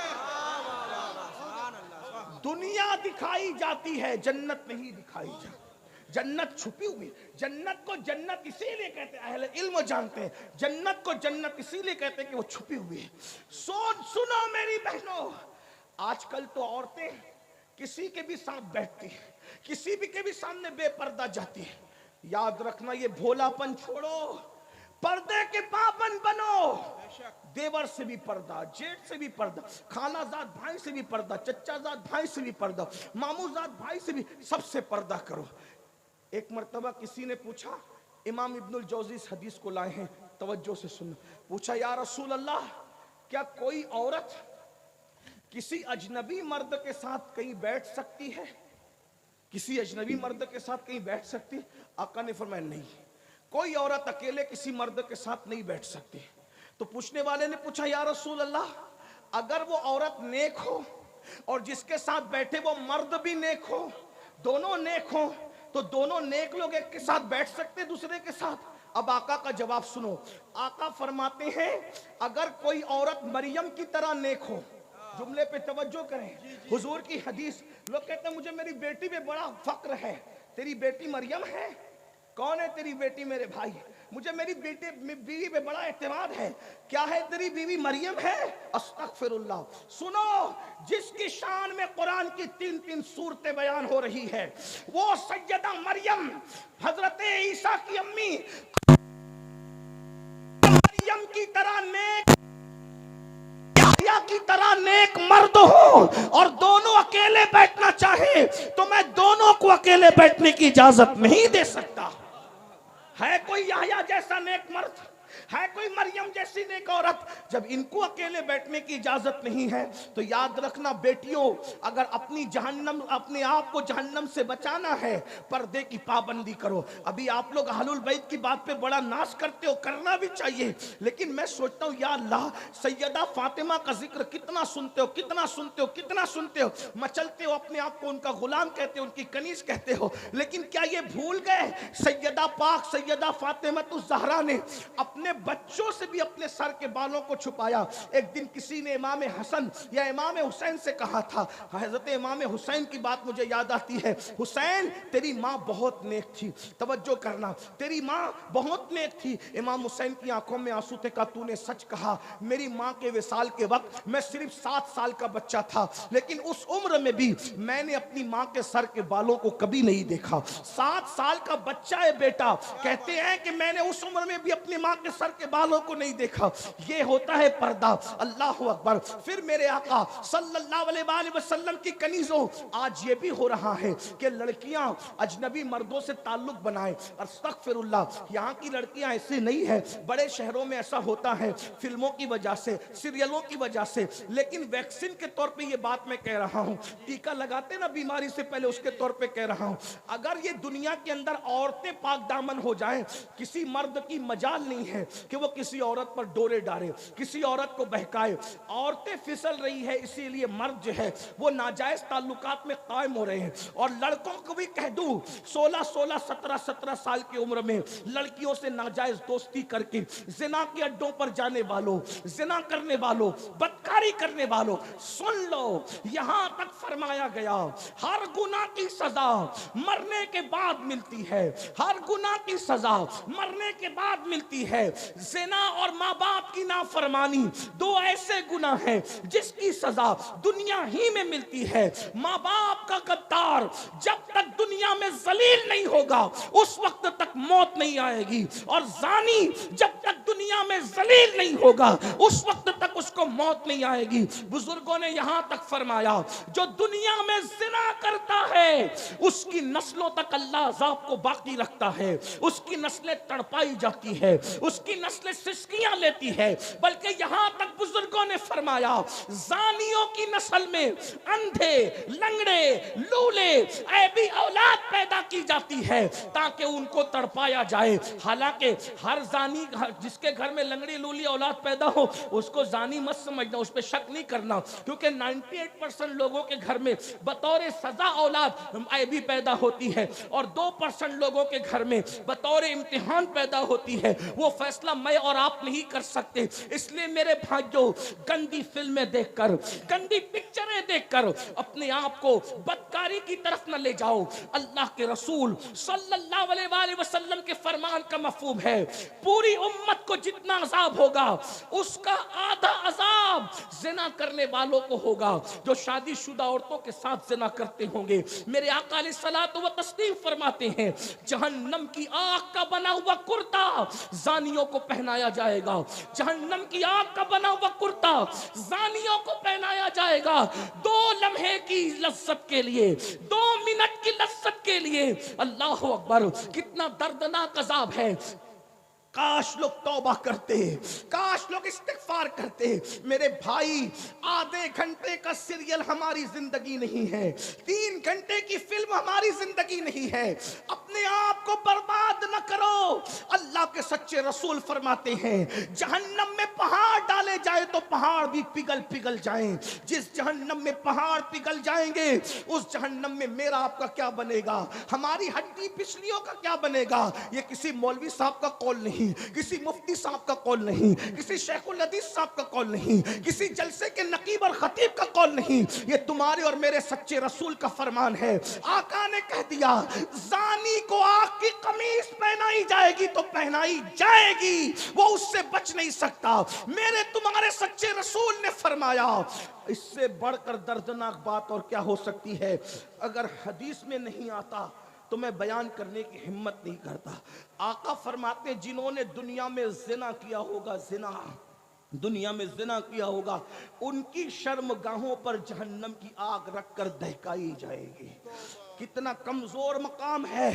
दुनिया दिखाई जाती है, जन्नत नहीं दिखाई जाती, जन्नत छुपी हुई। जन्नत को जन्नत इसीलिए कहते हैं, अहले इल्म जानते हैं, जन्नत को जन्नत इसीलिए कहते हैं कि वो छुपी हुई है। सुनो मेरी बहनों, आजकल तो औरतें किसी के भी साथ बैठती है, किसी भी के भी सामने बेपर्दा जाती है। याद रखना, ये भोलापन छोड़ो, पर्दे के पाबंद बनो। देवर से भी पर्दा, जेठ से भी पर्दा, खालाजाद भाई से भी पर्दा, चचाजाद भाई से भी पर्दा, मामूजाद भाई से भी, सबसे पर्दा करो। एक मर्तबा किसी ने पूछा, इमाम इब्नुल जौजी इस हदीस को लाए हैं, तवज्जो से सुनो। पूछा, या रसूल अल्लाह, क्या कोई औरत किसी अजनबी मर्द के साथ कहीं बैठ सकती है? किसी अजनबी मर्द के साथ कहीं बैठ सकती है? आका ने फरमाया नहीं, कोई औरत अकेले किसी मर्द के साथ नहीं बैठ सकती। तो पूछने वाले ने पूछा, या रसूल अल्लाह, अगर वो औरत नेक हो और जिसके साथ बैठे वो मर्द भी नेक हो, दोनों नेक हो, तो दोनों नेक लोग एक के साथ बैठ सकते दूसरे के साथ? अब आका का जवाब सुनो। आका फरमाते हैं, अगर कोई औरत मरियम की तरह नेक हो, जुमले पे तवज्जो करें, हुजूर की हदीस। लोग कहते हैं मुझे मेरी बेटी पे बड़ा फक्र है। तेरी बेटी मरियम है? कौन है तेरी बेटी? मेरे भाई, मुझे मेरी बेटी बीवी पे बड़ा एतमाद है। क्या है? तेरी बीवी मरियम है? अस्तगफिरुल्लाह। सुनो, जिसकी शान में कुरान की 3-3 सूरतें बयान हो रही है, वो सैयदा मरियम, हजरत ईसा की अम्मी, मरियम की तरह नेक, की तरह नेक मर्द हो और दोनों अकेले बैठना चाहे तो मैं दोनों को अकेले बैठने की इजाजत नहीं दे सकता। है कोई याह्या जैसा नेक मर्द, है कोई मरियम जैसी नेक औरत, जब इनको अकेले बैठने की इजाजत नहीं है तो याद रखना बेटियों, अगर अपनी जहन्नम, अपने आप को जहन्नम से बचाना है, पर्दे की पाबंदी करो। अभी आप लोग अहलुल बैत की बात पे बड़ा नाश करते हो, करना भी चाहिए, लेकिन मैं सोचता हूँ या अल्लाह, सैयदा फातिमा का जिक्र कितना सुनते हो, कितना सुनते हो, कितना सुनते हो, मचलते हो, अपने आप को उनका गुलाम कहते हो, उनकी कनीज कहते हो, लेकिन क्या ये भूल गए सैयदा पाक सैयदा फातिमा तुज़ ज़हरा ने अपने अपने बच्चों से भी अपने सर के बालों को छुपाया। एक दिन किसी ने इमाम हसन या इमाम हुसैन से कहा था, हजरत इमाम हुसैन की बात मुझे याद आती है, हुसैन तेरी माँ बहुत नेक थी, तवज्जो करना, तेरी माँ बहुत नेक थी। इमाम हुसैन की आंखों में आंसू थे, कहा तूने सच कहा, मेरी माँ के विसाल के वक्त मैं सिर्फ 7 साल का बच्चा था, लेकिन उस उम्र में भी मैंने अपनी माँ के सर के बालों को कभी नहीं देखा। 7 साल का बच्चा है बेटा, कहते हैं कि मैंने उस उम्र में भी अपनी माँ के सर के बालों को नहीं देखा। ये होता है पर्दा। अल्लाह अकबर। फिर मेरे आका सल्लल्लाहु अलैहि वसल्लम की कनीजों, आज ये भी हो रहा है कि लड़कियां अजनबी मर्दों से ताल्लुक बनाएं। अस्तगफिरुल्लाह, यहाँ की लड़कियां ऐसी नहीं है, बड़े शहरों में ऐसा होता है फिल्मों की वजह से, सीरियलों की वजह से। लेकिन वैक्सीन के तौर पे ये बात मैं कह रहा हूँ, टीका लगाते ना बीमारी से पहले, उसके तौर पे कह रहा हूँ, अगर ये दुनिया के अंदर औरतें पाक दामन हो जाएं, किसी मर्द की मजाल नहीं है कि वो किसी औरत पर डोरे डाले, किसी औरत को बहकाए। औरतें फिसल रही है, इसीलिए मर्द जो है वो नाजायज ताल्लुकात में कायम हो रहे हैं। और लड़कों को भी कह दूं, 16-16, 17-17 साल की उम्र में लड़कियों से नाजायज दोस्ती करके जिना के अड्डों पर जाने वालों, जिना करने वालों, बदकारी करने वालों, सुन लो, यहां तक फरमाया गया हर गुनाह की सजा मरने के बाद मिलती है, हर गुनाह की सजा मरने के बाद मिलती है। जिना और माँ बाप की नाफरमानी दो ऐसे गुनाह हैं जिसकी सजा दुनिया ही में मिलती है। माँ बाप का गद्दार जब तक दुनिया में जलील नहीं होगा उस वक्त तक मौत नहीं आएगी, और जानी जब तक दुनिया में जलील नहीं होगा उस वक्त तक उसको मौत नहीं आएगी। बुजुर्गों ने यहां तक फरमाया, जो दुनिया में जिना करता है उसकी नस्लों तक अल्लाह अज़ाब को बाकी रखता है, उसकी नस्लें तड़पाई जाती है, उसकी नस्लें सिसकियां लेती है। बल्कि यहां तक बुजुर्गों ने फरमाया, जानियों की नस्ल में अंधे, लंगड़े, लूले, ऐबी औलाद पैदा की जाती है ताकि उनको तड़पाया जाए। हालांकि हर जानी, जिसके घर में लंगड़ी लूली औलाद पैदा हो उसको जानी मत समझना, उस पर शक नहीं करना, क्योंकि 98% लोगों के घर में बतौर सजा औलाद ऐबी पैदा होती है और 2% लोगों के घर में बतौर इम्तिहान पैदा होती है। वो फैसला मैं और आप नहीं कर सकते। इसलिए मेरे भाइयों, गंदी फिल्में देखकर, गंदी पिक्चरें देखकर अपने आप को बदकारी की तरफ न ले जाओ। अल्लाह के रसूल सल्लल्लाहु अलैहि वसल्लम के फरमान का मफहूम है, पूरी उम्मत को जितना अजाब होगा उसका आधा अजाब जिना करने वालों को होगा जो शादीशुदा औरतों के साथ जिना करते होंगे। मेरे आका अलैहिस्सलातु व तस्लीम फरमाते हैं, जहन्नम की आग का बना हुआ कुर्ता जानियों को पहनाया जाएगा, जहन्नम की आग का बना हुआ कुर्ता जानियों को पहनाया जाएगा। 2 लम्हे की लज्जत के लिए, 2 मिनट की लज्जत के लिए। अल्लाह अकबर, कितना दर्दनाक अजाब है। काश लोग तौबा करते, काश लोग इस्तिगफार करते। मेरे भाई, आधे घंटे का सीरियल हमारी जिंदगी नहीं है, 3 घंटे की फिल्म हमारी जिंदगी नहीं है। अपने आप को बर्बाद न करो। अल्लाह के सच्चे रसूल फरमाते हैं, जहन्नम में पहाड़ डाले जाए तो पहाड़ भी पिघल पिघल जाएं। जिस जहन्नम में पहाड़ पिघल जाएंगे उस जहन्नम में मेरा आपका क्या बनेगा, हमारी हड्डी पिछलियों का क्या बनेगा। ये किसी मौलवी साहब का कौल नहीं, किसी मुफ्ती साहब का कौल नहीं, किसी शेखुल हदीस साहब का कौल नहीं, किसी जलसे के नकीब और खतीब का कौल नहीं, ये तुम्हारे और मेरे सच्चे रसूल का फरमान है। आका ने कह दिया, जानी को आग की कमीज पहनाई जाएगी तो पहनाई जाएगी, वो उससे बच नहीं सकता। मेरे तुम्हारे सच्चे रसूल ने फरमाया, इससे बढ़कर दर्दनाक बात और क्या हो सकती है। अगर हदीस में नहीं आता तो मैं बयान करने की हिम्मत नहीं करता। आका फरमाते, जिन्होंने दुनिया में जिना किया होगा, जिना, दुनिया में जिना किया होगा, उनकी शर्मगाहों पर जहन्नम की आग रखकर दहकाई जाएगी। कितना कमजोर मकाम है।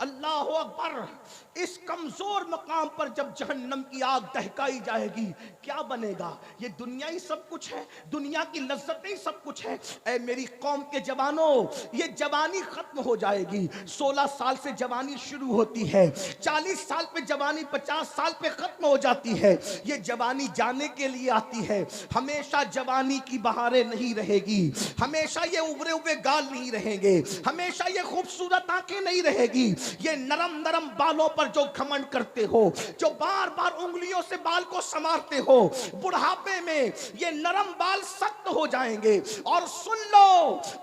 अल्लाह अकबर। इस कमजोर मकाम पर जब जहन्नम की आग दहकाई जाएगी क्या बनेगा। ये दुनिया ही सब कुछ है, दुनिया की लज्जतें ही सब कुछ है। ऐ मेरी कौम के जवानों, ये जवानी खत्म हो जाएगी। 16 साल से जवानी शुरू होती है, 40 साल पे जवानी 50 साल पे खत्म हो जाती है। ये जवानी जाने के लिए आती है। हमेशा जवानी की बहारें नहीं रहेगी, हमेशा ये उभरे हुए गाल नहीं रहेंगे, हमेशा हमेशा ये खूबसूरत आंखें नहीं रहेगी, ये नरम नरम बालों पर जो घमंड करते हो, जो बार बार उंगलियों से बाल को संवारते हो, बुढ़ापे में ये नरम बाल सख्त हो जाएंगे। और सुन लो,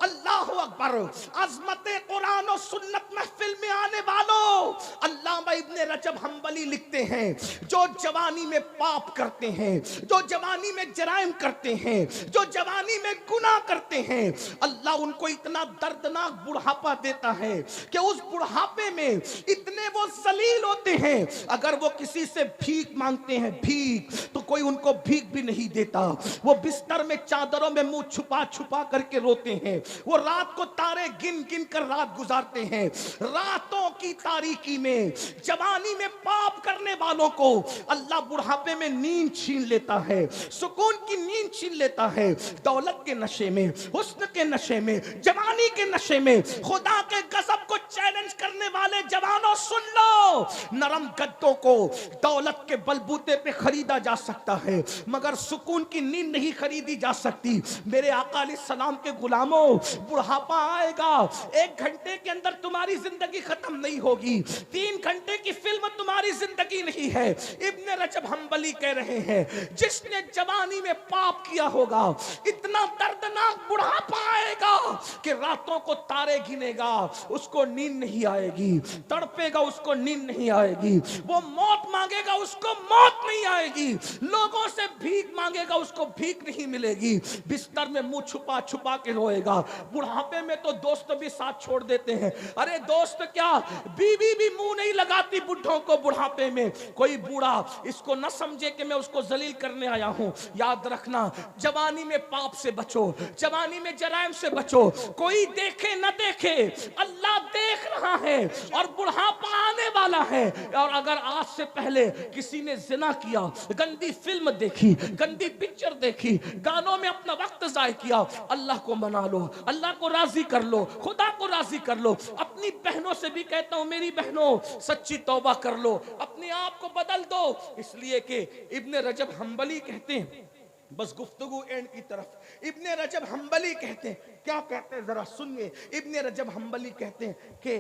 अल्लाह अकबर, अजमत कुरान और सुन्नत महफिल में आने वालों, अल्लामा इब्ने रजब हम्बली लिखते हैं, जो जवानी में पाप करते हैं, जो जवानी में जराइम करते हैं, जो जवानी में गुनाह करते हैं, अल्लाह उनको इतना दर्दनाक बुढ़ापा देता है कि उस बुढ़ापे में इतने वो जलील होते हैं, अगर वो किसी से भीख मांगते हैं, भीख, तो कोई उनको भीख भी नहीं देता। वो बिस्तर में चादरों में मुंह छुपा छुपा करके रोते हैं। वो रात को तारे गिन गिन कर रात गुजारते हैं। रातों की तारीकी में जवानी में पाप करने वालों को अल्लाह बुढ़ापे में नींद छीन लेता है, सुकून की नींद छीन लेता है। दौलत के नशे में, हुस्न के नशे में, जवानी के नशे में खुदा के गज़ब को चैलेंज करने वाले जवानों, सुन लो, नरम गद्दों को दौलत के बलबूते पे खरीदा जा सकता है, मगर सुकून की नींद नहीं खरीदी जा सकती। मेरे आका अलैहिस्सलाम के गुलामों, बुढ़ापा आएगा, 1 घंटे के अंदर तुम्हारी जिंदगी खत्म नहीं होगी। 3 घंटे की फिल्म तुम्हारी जिंदगी नहीं है। इब्ने रजब हम्बली कह रहे हैं, जिसने जवानी में पाप किया होगा, इतना दर्दनाक बुढ़ापा आएगा कि रातों को तारे गिनेगा, उसको नींद नहीं आएगी, तड़पेगा, उसको नींद नहीं आएगी, वो मौत मांगेगा, उसको मौत नहीं आएगी, लोगों से भीख मांगेगा, उसको भीख नहीं मिलेगी, बिस्तर में मुंह छुपा छुपा के रोएगा। बुढ़ापे में तो दोस्त भी साथ छोड़ देते हैं। अरे दोस्त क्या, बीवी भी मुंह नहीं लगाती बुढ़ों को बुढ़ापे में। कोई बूढ़ा इसको न समझे कि मैं उसको जलील करने आया हूं। याद रखना, जवानी में पाप से बचो, जवानी में जराइम से बचो। कोई देखे न देखे, अल्लाह देख रहा है और बुढ़ापा आने वाला है। और अगर आज से पहले किसी ने जिना किया, गंदी फिल्म देखी, गंदी पिक्चर देखी, गानों में अपना वक्त जाया किया, अल्लाह को मना लो, अल्लाह को राजी कर लो, खुदा को राजी कर लो। अपनी बहनों से भी कहता हूं, मेरी बहनों, सच्ची तौबा कर लो, अपने आप को बदल दो। इसलिए कि इब्ने रजब हम्बली कहते हैं, बस गुफ्तगू एंड की तरफ, इब्ने रजब हम्बली कहते हैं, क्या कहते हैं जरा सुनिए। इब्ने रजब हम्बली कहते हैं कि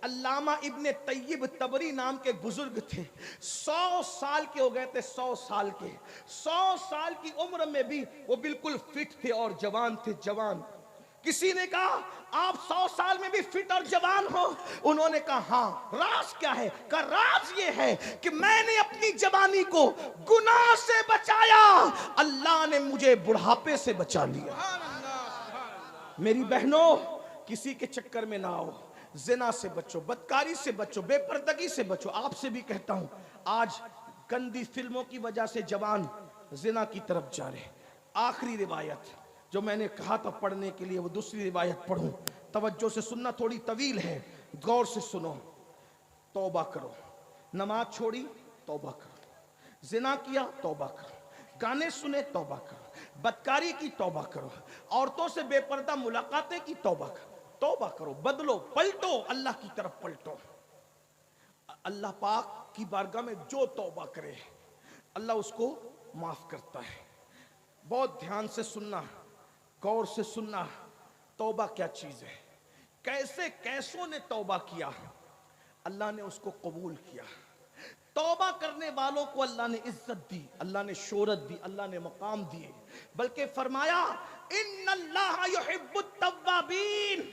अल्लामा इब्ने तय्यब तबरी नाम के बुजुर्ग थे, 100 साल के हो गए थे, 100 साल के, 100 साल की उम्र में भी वो बिल्कुल फिट थे और जवान थे, जवान। किसी ने कहा आप 100 साल में भी फिट और जवान हो? उन्होंने कहा हाँ। राज क्या है? का राज ये है कि मैंने अपनी जवानी को गुनाह से बचाया, अल्लाह ने मुझे बुढ़ापे से बचा लिया। मेरी बहनों, किसी के चक्कर में ना आओ, जिना से बचो, बदकारी से बचो, बेपर्दगी से बचो। आपसे भी कहता हूं, आज गंदी फिल्मों की वजह से जवान जिना की तरफ जा रहे। आखिरी रिवायत जो मैंने कहा था पढ़ने के लिए, वो दूसरी रिवायत पढ़ूं, तवज्जो से सुनना, थोड़ी तवील है, गौर से सुनो। तौबा करो, नमाज छोड़ी, तौबा करो, जिना किया, तौबा करो, गाने सुने, तौबा करो, बदकारी की, तौबा करो, औरतों से बेपर्दा मुलाकातें की, तौबा करो, तौबा करो, बदलो, पलटो, अल्लाह की तरफ पलटो। अल्लाह पाक की बारगाह में जो तौबा करे, अल्लाह उसको माफ करता है। बहुत ध्यान से सुनना, गौर से सुनना, तौबा क्या चीज है, कैसे कैसों ने तौबा किया, अल्लाह ने उसको कबूल किया। तौबा करने वालों को अल्लाह ने इज्जत दी, अल्लाह ने शोहरत दी, अल्लाह ने मकाम दिए। बल्कि फरमाया इन्नल्लाह युहिब्बुत तव्वाबीन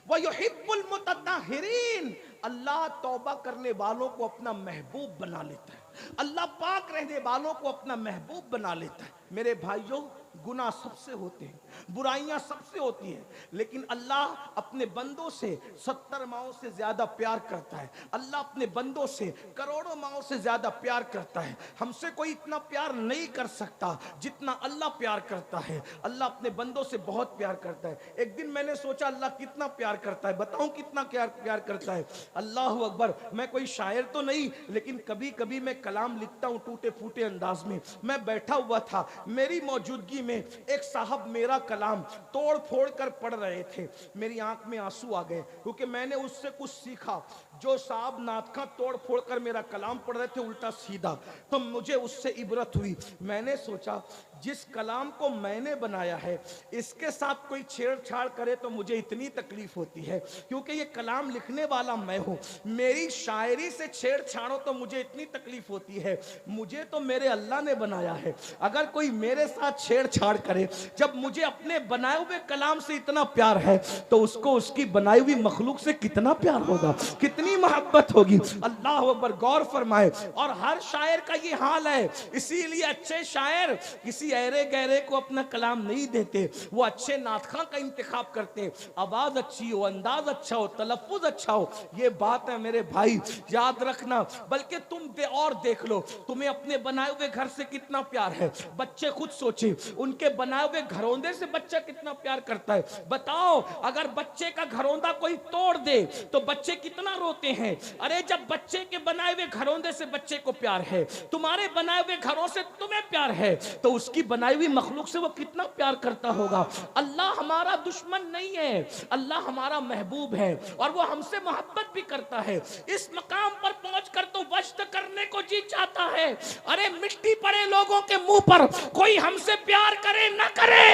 व युहिब्बुल मुतत्ताहिरीन। अल्लाह तौबा करने वालों को अपना महबूब बना लेता है, अल्लाह पाक रहने वालों को अपना महबूब बना लेता है। मेरे भाइयों, गुनाह सबसे होते हैं, बुराइयां सबसे होती हैं, लेकिन अल्लाह अपने बंदों से 70 माओं से ज्यादा प्यार करता है। अल्लाह अपने बंदों से करोड़ों माओं से ज्यादा प्यार करता है। हमसे कोई इतना प्यार नहीं कर सकता जितना अल्लाह प्यार करता है। अल्लाह अपने बंदों से बहुत प्यार करता है। एक दिन मैंने सोचा अल्लाह कितना प्यार करता है, बताऊं कितना प्यार करता है। अल्लाह अकबर, मैं कोई शायर तो नहीं, लेकिन कभी कभी मैं कलाम लिखता हूं टूटे फूटे अंदाज में। मैं बैठा हुआ था, मेरी मौजूदगी में एक साहब मेरा कलाम तोड़ फोड़ कर पढ़ रहे थे। मेरी आंख में आंसू आ गए, क्योंकि मैंने उससे कुछ सीखा। जो साहब नातखा तोड़ फोड़ कर मेरा कलाम पढ़ रहे थे उल्टा सीधा, तो मुझे उससे इबरत हुई। मैंने सोचा जिस कलाम को मैंने बनाया है इसके साथ कोई छेड़छाड़ करे तो मुझे इतनी तकलीफ होती है, क्योंकि ये कलाम लिखने वाला मैं हूं। मेरी शायरी से छेड़छाड़ो तो मुझे इतनी तकलीफ होती है। मुझे तो मेरे अल्लाह ने बनाया है, अगर कोई मेरे साथ छेड़छाड़ करे, जब मुझे अपने बनाए हुए कलाम से इतना प्यार है तो उसको उसकी बनाई हुई मखलूक से कितना प्यार होगा, कितनी मोहब्बत होगी। अल्लाह अकबर, गौर फरमाए। और हर शायर का ये हाल है, इसीलिए अच्छे शायर किसी ऐरे गहरे को अपना कलाम नहीं देते, वो अच्छे नातखा का इंतखाब करते हैं। आवाज अच्छी हो, अंदाज अच्छा हो, तलफ्फुज अच्छा हो, ये बात है मेरे भाई, याद रखना। बल्कि तुम और देख लो, तुम्हें अपने बनाए हुए घर से कितना प्यार है। बच्चे खुद सोचे, उनके बनाए हुए घरौंदे से बच्चा कितना प्यार करता है। बताओ, अगर बच्चे का घरौंदा कोई तोड़ दे तो बच्चे कितना रोते हैं। अरे जब बच्चे के बनाए हुए घरौंदे से बच्चे को प्यार है, तुम्हारे बनाए हुए घरों से तुम्हें प्यार है, तो उसकी बनाई हुई मखलूक से वो कितना प्यार करता होगा। अल्लाह हमारा दुश्मन नहीं है, अल्लाह हमारा महबूब है और वो हमसे मोहब्बत भी करता है। इस मकाम पर पहुंचकर तो वश्त करने को जी चाहता है। अरे मिट्टी पड़े लोगों के मुंह पर कोई हमसे प्यार करे ना करे,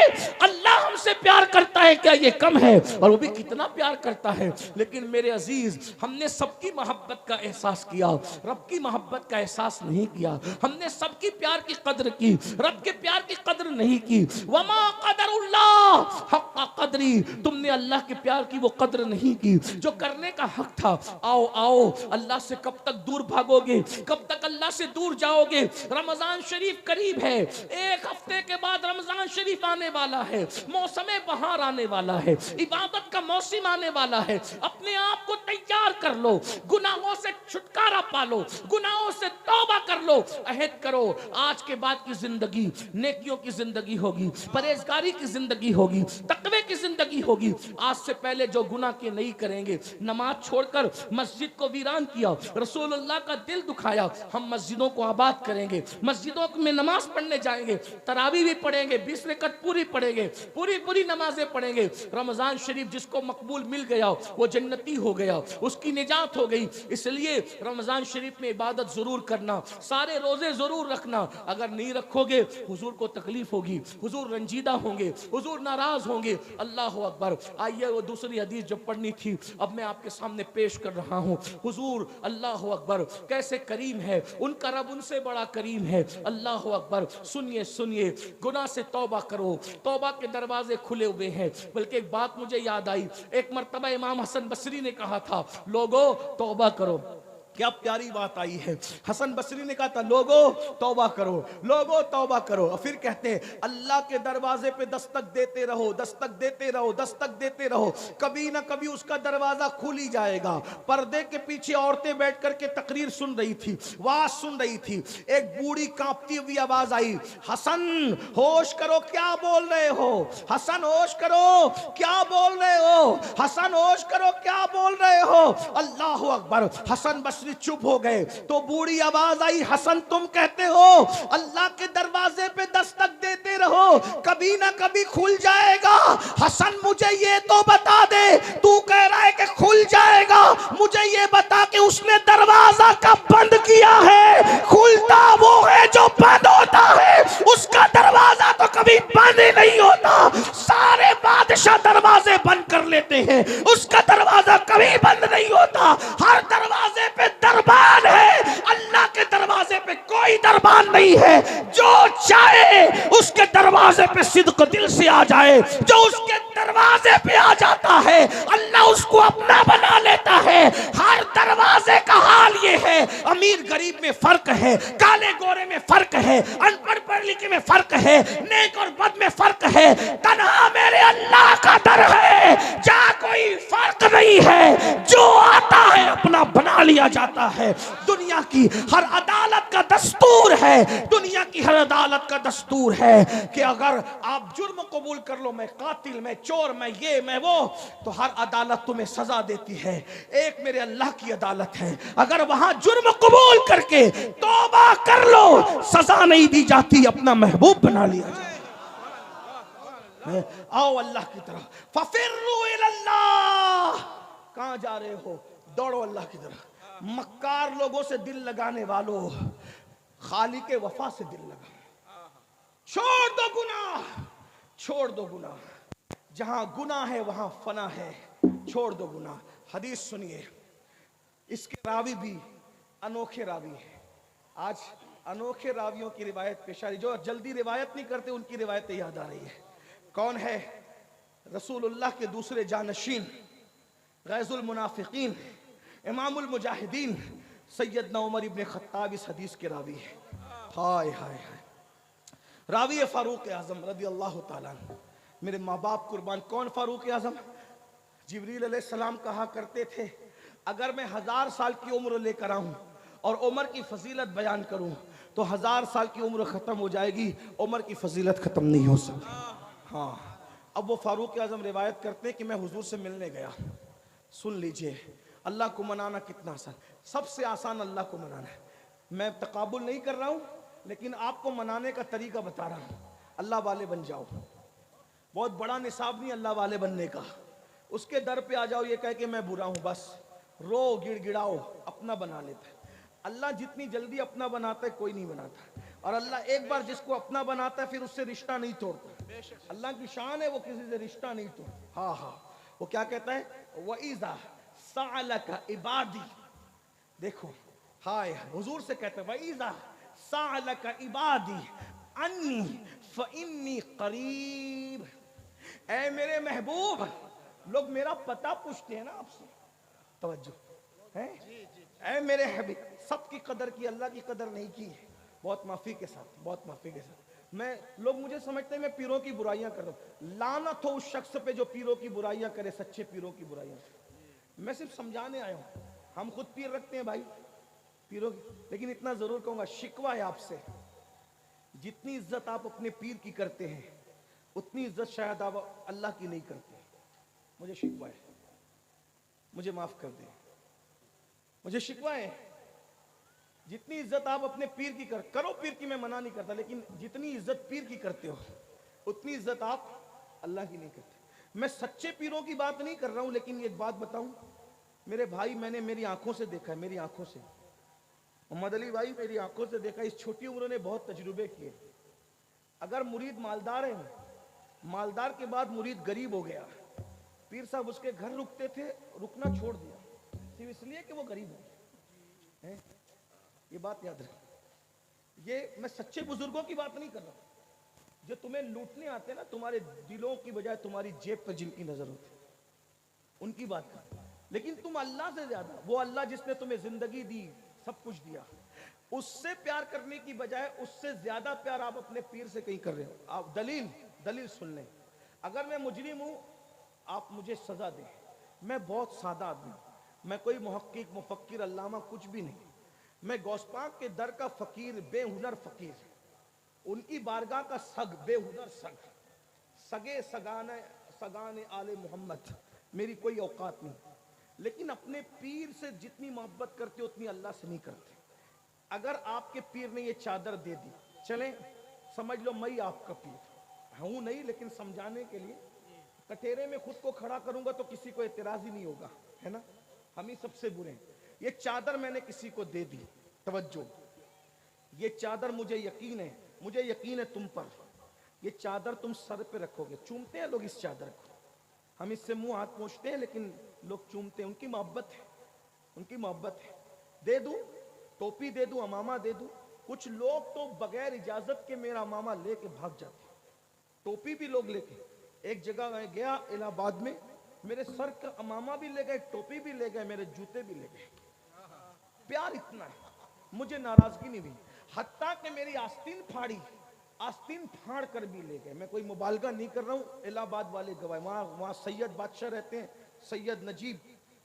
अल्लाह हमसे प्यार करता है क्या ये कम है? और वो भी कितना प्यार करता है। लेकिन मेरे अजीज, हमने सबकी मोहब्बत का एहसास किया, रब की मोहब्बत का एहसास नहीं किया। हमने सबकी प्यार की कद्र की, रब के प्यार की कद्र नहीं की। वमा क़दरुल्लाह हक़्क़ क़द्री, तुमने अल्लाह के प्यार की वो कद्र नहीं की जो करने का हक था। आओ आओ, अल्लाह से कब तक दूर भागोगे, कब तक अल्लाह से दूर जाओगे? रमजान शरीफ करीब है, एक हफ्ते के बाद रमजान शरीफ आने वाला है, मौसम बहार आने वाला है, इबादत का मौसम आने वाला है। अपने आप को तैयार कर लो, गुनाहों से छुटकारा पालो, गुनाहों से तौबा कर लो, अहद करो आज के बाद की जिंदगी नेकियों की जिंदगी होगी, परहेजगारी की जिंदगी होगी, तकवे की जिंदगी होगी। आज से पहले जो गुनाह के नहीं करेंगे, नमाज छोड़कर मस्जिद को वीरान किया, रसूलुल्लाह का दिल दुखाया, हम मस्जिदों को आबाद करेंगे, मस्जिदों में नमाज पढ़ने जाएंगे, तरावी भी पढ़ेंगे, 20 रकअत पूरी पढ़ेंगे, पूरी पूरी नमाजें पढ़ेंगे। रमजान शरीफ जिसको मकबूल मिल गया वो जन्नती हो गया, उसकी निजात हो गई। इसलिए रमजान शरीफ में इबादत जरूर करना, सारे रोजे जरूर रखना। अगर नहीं रखोगे हुजूर को तकलीफ होगी, हुजूर रंजीदा होंगे, हुजूर नाराज होंगे। अल्लाह अकबर। आइए वो दूसरी हदीस जो पढ़नी थी अब मैं आपके सामने पेश कर रहा हूँ। हुजूर अल्लाह अकबर कैसे करीम है, उनका रब उनसे बड़ा करीम है। अल्लाह अकबर। सुनिए सुनिए, गुनाह से तौबा करो, तौबा के दरवाजे खुले हुए हैं। बल्कि एक बात मुझे याद आई, एक मर्तबा इमाम हसन बसरी ने कहा था, लोगो तौबा करो। क्या प्यारी बात आई है। हसन बसरी ने कहा था, लोगो तौबा करो, लोगो तौबा करो। और फिर कहते हैं, अल्लाह के दरवाजे पे दस्तक देते रहो, दस्तक देते रहो, दस्तक देते रहो, कभी ना कभी उसका दरवाजा खुल ही जाएगा। पर्दे के पीछे औरतें बैठ करके तकरीर सुन रही थी, वाज सुन रही थी। एक बूढ़ी कांपती हुई आवाज आई, हसन होश करो, क्या बोल रहे हो? हसन होश करो, क्या बोल रहे हो? हसन होश करो, क्या बोल रहे हो? अल्लाह अकबर। हसन बसरी चुप हो गए तो बूढ़ी आवाज आई, हसन तुम कहते हो अल्लाह के दरवाजे पे दस्तक देते रहो, कभी ना कभी खुल जाएगा। हसन मुझे ये तो बता दे, तू कह रहा है कि खुल जाएगा, मुझे ये बता कि उसने दरवाजा कब बंद किया है? खुलता वो है जो बंद होता है, उसका दरवाजा तो कभी बंद ही नहीं होता। सारे बादशाह दरवाजे बंद कर लेते हैं, उसका दरवाजा कभी बंद नहीं होता। हर दरवाजे पे दरबान है, अल्लाह के दरवाजे पे कोई दरबान नहीं है। जो चाहे उसके दरवाजे पे सिद्क दिल से आ जाए, जो उसके दरवाजे पे आ जाता है अल्लाह उसको अपना बना लेता है। हर दरवाजे का हाल ये है, अमीर गरीब में फर्क है, काले गोरे में फर्क है, अनपढ़ पढ़ लिखे में फर्क है, नेक और बद में फर्क है। तन्हा मेरे अल्लाह का दर है, जहाँ कोई फर्क नहीं है, जो आता है अपना बना लिया जाता है। दुनिया की हर अदालत का दस्तूर है, दुनिया की हर अदालत का दस्तूर है कि अगर आप जुर्म कबूल कर लो, मैं कातिल, मैं चोर, मैं ये मैं वो, तो हर अदालत तुम्हें सजा देती है। एक मेरे अल्लाह की अदालत है, अगर वहां जुर्म कबूल करके तौबा कर लो सजा नहीं दी जाती, अपना महबूब बना लिया जाए। आओ अल्लाह की तरफ, फफिर्रू इलल्लाह। कहां जा रहे हो? दौड़ो अल्लाह की तरफ। मक्कार लोगों से दिल लगाने वालों, खालिक वफा से दिल लगा। छोड़ दो गुनाह, छोड़ दो गुनाह, जहां गुनाह है वहां फना है, छोड़ दो गुनाह। हदीस सुनिए, इसके रावी भी अनोखे रावी है। आज अनोखे रावियों की रिवायत पेश आ रही, जो जल्दी रिवायत नहीं करते उनकी रिवायतें याद आ रही है। कौन है? रसूलुल्लाह के दूसरे जानशीन, गैजुल मुनाफिकीन, इमामुल मुजाहिदीन सैयदना उमर इब्ने खत्ताब इस हदीस के रावी है। हाय हाय हाय, रावी है फारूक आजम रदी अल्लाह ताला अन्हु। मेरे माँ बाप कुर्बान, कौन फारूक आजम? जिब्रील अलैहिस्सलाम कहा करते थे, अगर मैं 1000 साल की उम्र लेकर आऊं और उमर की फजीलत बयान करूं तो 1000 साल की उम्र खत्म हो जाएगी, उमर की फजीलत खत्म नहीं हो सकती। हाँ, अब वो फारूक आजम रिवायत करते हैं कि मैं हुजूर से मिलने गया। सुन लीजिए, अल्लाह को मनाना कितना आसान, सबसे आसान अल्लाह को मनाना है। मैं तकाबुल नहीं कर रहा हूं, लेकिन आपको मनाने का तरीका बता रहा हूं। अल्लाह वाले बन जाओ, बहुत बड़ा निसाब नहीं अल्लाह वाले बनने का। उसके दर पे आ जाओ, ये कह के मैं बुरा हूं, बस रो गिड़गिड़ाओ, अपना बना लेता है। अल्लाह जितनी जल्दी अपना बनाता है कोई नहीं बनाता, और अल्लाह एक बार जिसको अपना बनाता है फिर उससे रिश्ता नहीं तोड़ता। अल्लाह की शान है, वो किसी से रिश्ता नहीं तोड़ता। हाँ हाँ, वो क्या कहता है? वइज़ा सअलका इबादी, देखो हाय, हुजूर से कहते हैं वइज़ा सअलका इबादी अन्नी फइन्नी करीब। ऐ मेरे महबूब, लोग मेरा पता पूछते हैं ना आपसे, तवज्जो है, ऐ मेरे हबीब, सबकी कदर की, अल्लाह की कदर नहीं की है। बहुत माफी के साथ, बहुत माफी के साथ। मैं, लोग मुझे समझते हैं मैं पीरों की बुराइयां कर रहा हूं। लानत हो उस शख्स पे जो पीरों की बुराइयां करे, सच्चे पीरों की बुराइयां। मैं सिर्फ समझाने आया हूं, हम खुद पीर रखते हैं भाई पीरों की, लेकिन इतना जरूर कहूंगा, शिकवा है आपसे, जितनी इज्जत आप अपने पीर की करते हैं उतनी इज्जत शायद आप अल्लाह की नहीं करते। मुझे शिकवा है, मुझे माफ कर दें, मुझे शिकवा है। जितनी इज्जत आप अपने पीर की करो, पीर की मैं मना नहीं करता, लेकिन जितनी इज्जत पीर की करते हो उतनी इज्जत आप अल्लाह की नहीं करते। मैं सच्चे पीरों की बात नहीं कर रहा हूं, लेकिन एक बात बताऊं मेरे भाई, मैंने मेरी आंखों से देखा है, मेरी आंखों से, मोहम्मद अली भाई मेरी आंखों से देखा, इस छोटी उम्र ने बहुत तजुर्बे किए। अगर मुरीद मालदार है, मालदार के बाद मुरीद गरीब हो गया, पीर साहब उसके घर रुकते थे, रुकना छोड़ दिया सिर्फ इसलिए कि वो गरीब हो गए। ये बात याद रखें, ये मैं सच्चे बुजुर्गों की बात नहीं कर रहा, जो तुम्हें लूटने आते हैं ना, तुम्हारे दिलों की बजाय तुम्हारी जेब पर जिनकी नजर होती है, उनकी बात कर। लेकिन तुम अल्लाह से ज्यादा, वो अल्लाह जिसने तुम्हें जिंदगी दी, सब कुछ दिया, उससे प्यार करने की बजाय उससे ज्यादा प्यार आप अपने पीर से कहीं कर रहे हो। आप दलील सुन लें, अगर मैं मुजरिम हूं आप मुझे सजा दें, मैं बहुत सादा आदमी हूं, मैं कोई मुहक्किक मुफक्किर अल्लामा कुछ भी नहीं, मैं गौसपाक के दर का फकीर, बेहुनर फकीर, उनकी बारगाह का सग, बेहुनर सग, सगे सगाने सगाने आले मोहम्मद, मेरी कोई औकात नहीं। लेकिन अपने पीर से जितनी मोहब्बत करते उतनी अल्लाह से नहीं करते। अगर आपके पीर ने ये चादर दे दी, चलें समझ लो मैं आपका पीर हूं नहीं, लेकिन समझाने के लिए कटेरे में खुद को खड़ा करूंगा तो किसी को एतराज ही नहीं होगा, है ना, हम ही सबसे बुरे हैं। ये चादर मैंने किसी को दे दी, तवज्जो, ये चादर मुझे यकीन है तुम पर, ये चादर तुम सर पे रखोगे। चूमते हैं लोग इस चादर को, हम इससे मुंह हाथ पोंछते हैं, लेकिन लोग चूमते हैं, उनकी मोहब्बत है, उनकी मोहब्बत है। दे दूं टोपी, दे दूं अमामा, दे दूं। कुछ लोग तो बगैर इजाजत के मेरा अमामा लेके भाग जाते, टोपी भी लोग लेके। एक जगह मैं गया इलाहाबाद में, मेरे सर का अमामा भी ले गए, टोपी भी ले गए, मेरे जूते भी ले गए। प्यार इतना है, मुझे नाराजगी नहीं हुई, हत्ता कि मेरी आस्तीन फाड़ी, आस्तीन फाड़ कर भी ले गए। मैं कोई मुबालगा नहीं कर रहा हूँ, इलाहाबाद वाले गवाह, वहाँ सैयद बादशाह रहते हैं, सैयद नजीब,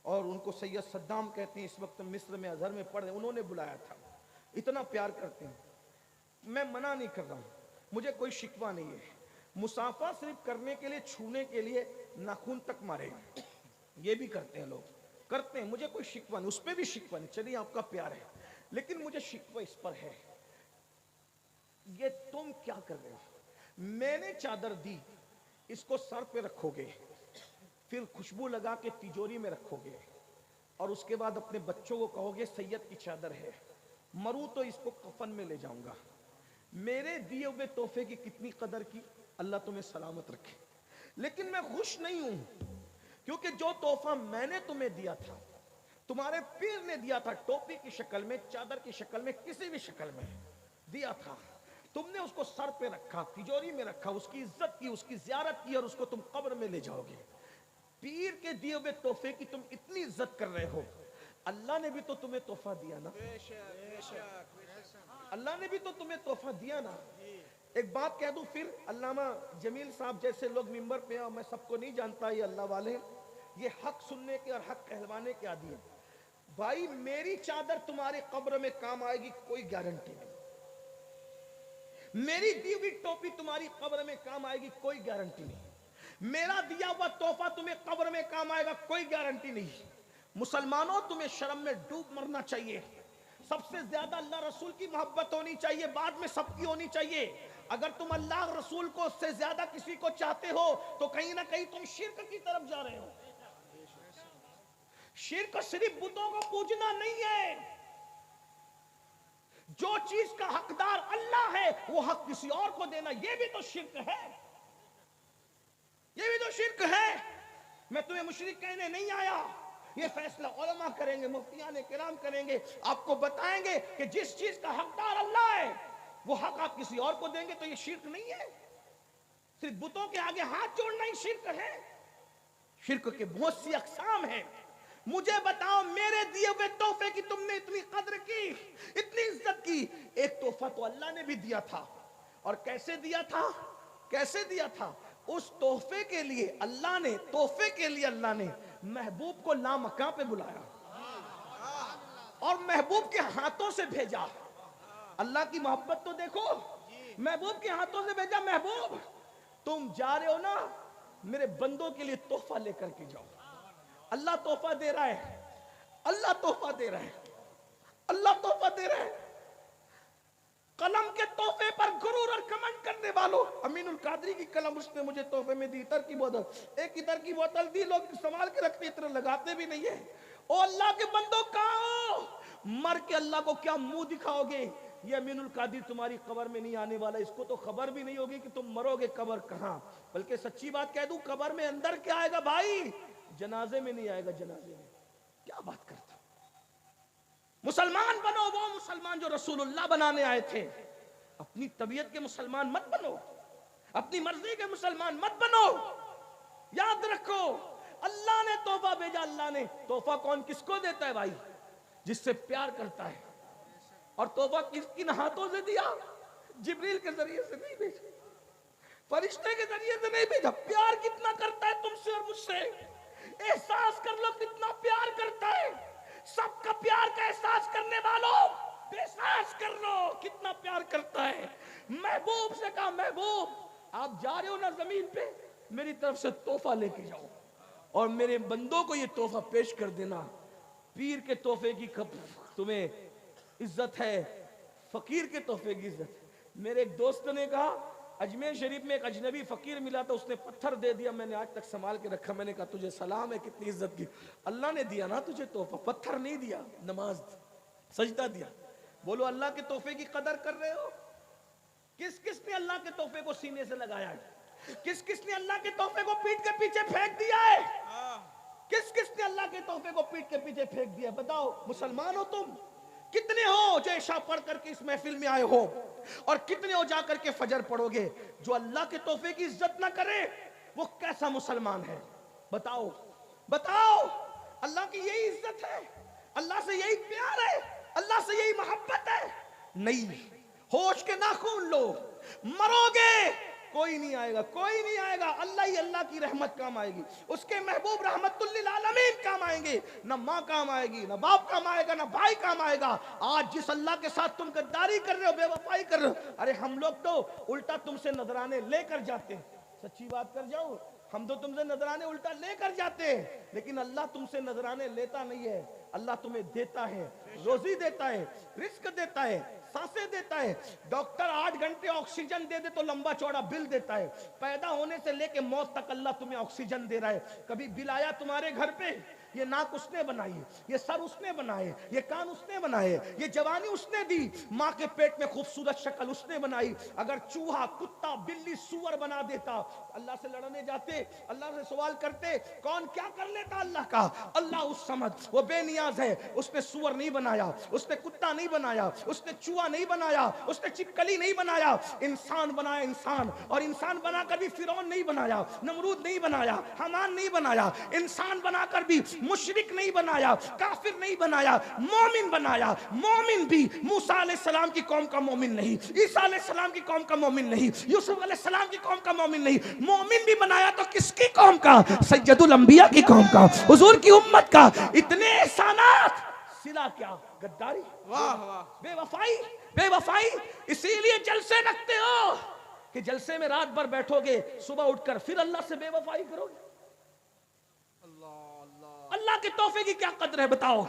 और उनको सैयद सद्दाम कहते हैं, इस वक्त मिस्र में अजहर में पढ़ रहे, उन्होंने बुलाया था। इतना प्यार करते हैं, मैं मना नहीं कर रहा हूँ, मुझे कोई शिकवा नहीं है। मुसाफा सिर्फ करने के लिए, छूने के लिए नाखून तक मारे, ये भी करते हैं लोग, करते हैं, मुझे कोई शिकवा नहीं, उस पर भी शिकवा नहीं, चलिए आपका प्यार है, लेकिन मुझे शिकवा इस पर है, ये तुम क्या कर रहे हो। मैंने चादर दी, इसको सर पे रखोगे, फिर खुशबू लगा के तिजोरी में रखोगे, और उसके बाद अपने बच्चों को कहोगे सैयद की चादर है, मरूं तो इसको कफन में ले जाऊंगा। मेरे दिए हुए तोहफे की कितनी कदर की, अल्लाह तुम्हें सलामत रखे। लेकिन मैं खुश नहीं हूं, क्योंकि जो तोहफा मैंने तुम्हें दिया था, तुम्हारे पीर ने दिया था, टोपी की शक्ल में, चादर की शक्ल में, किसी भी शक्ल में दिया था, तुमने उसको सर पे रखा, तिजोरी में रखा, उसकी इज्जत की, उसकी जियारत की, और उसको तुम कब्र में ले जाओगे। पीर के दिए हुए तोहफे की तुम इतनी इज्जत कर रहे हो, अल्लाह ने भी तो तुम्हें तोहफा दिया ना, अल्लाह ने भी तो तुम्हें तोहफा दिया ना। एक बात कह दूं फिर, अल्लामा जमील साहब जैसे लोग मिंबर पे हैं, मैं सबको नहीं जानता, ये अल्लाह वाले हैं, ये हक सुनने के और हक कहलवाने के आदी है। भाई मेरी चादर तुम्हारे कब्र में काम आएगी, कोई गारंटी नहीं। मेरी दी हुई टोपी तुम्हारी कब्र में काम आएगी, कोई गारंटी नहीं। मेरा दिया हुआ तोहफा तुम्हें कब्र में काम आएगा, कोई गारंटी नहीं। मुसलमानों, तुम्हें शर्म में डूब मरना चाहिए। सबसे ज्यादा अल्लाह रसूल की मोहब्बत होनी चाहिए, बाद में सबकी होनी चाहिए। अगर तुम अल्लाह रसूल को से ज्यादा किसी को चाहते हो तो कहीं ना कहीं तुम शिर्क की तरफ जा रहे हो। शिर्क सिर्फ बुतों को पूजना नहीं है। जो चीज का हकदार अल्लाह है वो हक किसी और को देना, ये भी तो शिर्क है, ये भी तो शिर्क है। मैं तुम्हें मुशरिक कहने नहीं आया, ये फैसला उलमा करेंगे, मुफ्तियाने किराम करेंगे, आपको बताएंगे कि जिस चीज का हकदार अल्लाह है वो हक आप किसी और को देंगे तो ये शिर्क नहीं है। सिर्फ बुतों के आगे हाथ जोड़ना ही शिर्क है। शिर्क के बहुत सी अकसाम हैं। मुझे बताओ, मेरे दिए हुए तोहफे की तुमने इतनी कद्र की, इतनी इज्जत की। एक तोहफा तो अल्लाह ने भी दिया था, और कैसे दिया था, कैसे दिया था? उस तोहफे के लिए अल्लाह ने, तोहफे के लिए अल्लाह ने महबूब को लामकां पे बुलाया और महबूब के हाथों से भेजा। अल्लाह की मोहब्बत तो देखो, महबूब के हाथों से भेजा। महबूब, तुम जा रहे हो ना, मेरे बंदों के लिए तोहफा लेकर के जाओ। अल्लाह तोहफा दे रहा है, अल्लाह तोहफा दे रहा है, अल्लाह तोहफा दे रहा है। कलम के तोहफे पर गुरूर और कमेंट करने वालों, अमीनुल कादरी की कलम उसने मुझे तोहफे में दी, इतर की बोतल, एक इतर की बोतल दी, लोग संभाल के रखते, इतर लगाते भी नहीं है। ओ अल्लाह के बंदों, कहाँ हो? मर के अल्लाह को क्या मुंह दिखाओगे? ये अमीनुल कादिर तुम्हारी कब्र में नहीं आने वाला, इसको तो खबर भी नहीं होगी कि तुम मरोगे, कब्र कहाँ। बल्कि सच्ची बात कह दूं, कब्र में अंदर क्या आएगा भाई, जनाजे में नहीं आएगा, जनाजे में। क्या बात करता। मुसलमान बनो, वो मुसलमान जो रसूलुल्लाह बनाने आए थे। अपनी तबीयत के मुसलमान मत बनो, अपनी मर्जी के मुसलमान मत बनो। याद रखो, अल्लाह ने तोहफा भेजा। अल्लाह ने तोहफा कौन किसको देता है भाई? जिससे प्यार करता है। और तोहफा किन हाथों से दिया? जिब्रील के जरिए से नहीं भेजा, फरिश्ते के जरिए से नहीं भेजा। प्यार कितना करता है तुमसे और मुझसे, एहसास कर लो कितना प्यार करता है। सबका प्यार का एहसास करने वालों, एहसास कर लो कितना प्यार करता है। महबूब से कहा, महबूब आप जा रहे हो ना जमीन पे, मेरी तरफ से तोहफा लेके जाओ और मेरे बंदों को ये तोहफा पेश कर देना। पीर के तोहफे की तुम्हें इज्जत है, फकीर के तोहफे की इज्जत। मेरे एक दोस्त ने कहा, अजमेर शरीफ में एक अजनबी फकीर मिला था, उसने पत्थर दे दिया, मैंने आज तक संभाल के रखा। मैंने कहा तुझे सलाम है, कितनी इज्जत की। अल्लाह ने दिया ना तुझे तोहफा, पत्थर नहीं दिया, नमाज सजदा दिया। बोलो अल्लाह के तोहफे की कदर कर रहे हो? किस किस ने अल्लाह के तोहफे को सीने से लगाया है? किस किस ने अल्लाह के तोहफे को पीठ के पीछे फेंक दिया है? किस किस ने अल्लाह के तोहफे को पीठ के पीछे फेंक दिया? बताओ मुसलमान हो तुम? कितने हो जो इशा पढ़ करके इस महफिल में आए हो, और कितने हो जा करके फजर पढ़ोगे? जो अल्लाह के तोहफे की इज्जत ना करे वो कैसा मुसलमान है? बताओ बताओ। अल्लाह की यही इज्जत है, अल्लाह से यही प्यार है, अल्लाह से यही मोहब्बत है? नहीं, होश के नाखून लो, मरोगे कोई नहीं आएगा, कोई नहीं आएगा। अल्लाह ही अल्लाह की रहमत काम आएगी, उसके महबूब रहमतुल लिल आलमीन काम आएंगे। ना माँ काम आएगी, ना बाप काम आएगा, ना भाई काम आएगा। आज जिस अल्लाह के साथ तुम गद्दारी कर रहे हो, बेवफाई कर रहे हो, अरे हम लोग तो उल्टा तुमसे नजराने लेकर जाते हैं। सच्ची बात कर जाओ, हम तो तुमसे नजराने उल्टा लेकर जाते हैं, लेकिन अल्लाह तुमसे नजराने लेता नहीं है। अल्लाह तुम्हें देता है, रोजी देता है, रिस्क देता है, सांसें देता है। डॉक्टर 8 घंटे ऑक्सीजन दे दे तो लंबा चौड़ा बिल देता है। पैदा होने से लेके मौत तक अल्लाह तुम्हें ऑक्सीजन दे रहा है। कभी बिल आया तुम्हारे घर पे? ये नाक उसने बनाई, ये सर उसने बनाए, ये कान उसने बनाए, ये जवानी उसने दी, माँ के पेट में खूबसूरत शक्ल उसने बनाई। अगर चूहा, कुत्ता, बिल्ली, सुअर बना देता, अल्लाह से लड़ने जाते, अल्लाह से सवाल करते, कौन क्या कर लेता अल्लाह का? अल्लाह उस समझ, वो बेनियाज है, उसने सुअर नहीं बनाया, उसने कुत्ता नहीं बनाया, उसने चूहा नहीं बनाया, उसने चिपकली नहीं बनाया, इंसान बनाया इंसान। और इंसान बनाकर भी फिरौन नहीं बनाया, नमरूद नहीं बनाया, हमान नहीं बनाया, इंसान बनाकर भी मुशरिक नहीं बनाया, काफिर नहीं बनाया, मोमिन बनाया। मोमिन भी मूसा अलैहिस्सलाम की कौम का मोमिन नहीं, ईसा अलैहिस्सलाम की कौम का मोमिन नहीं, यूसुफ अलैहिस्सलाम की कौम का मोमिन नहीं, मोमिन भी बनाया तो किसकी कौम का? सैयदुल अंबिया की कौम का, हुजूर की उम्मत का। इतने एहसानात, सिला क्या? गद्दारी, वाह वाह, बेवफाई, बेवफाई। इसीलिए जलसे रखते हो कि जलसे में रात भर बैठोगे, सुबह उठकर फिर अल्लाह से बेवफाई करोगे। अल्लाह के तोहफे की क्या कदर है बताओ?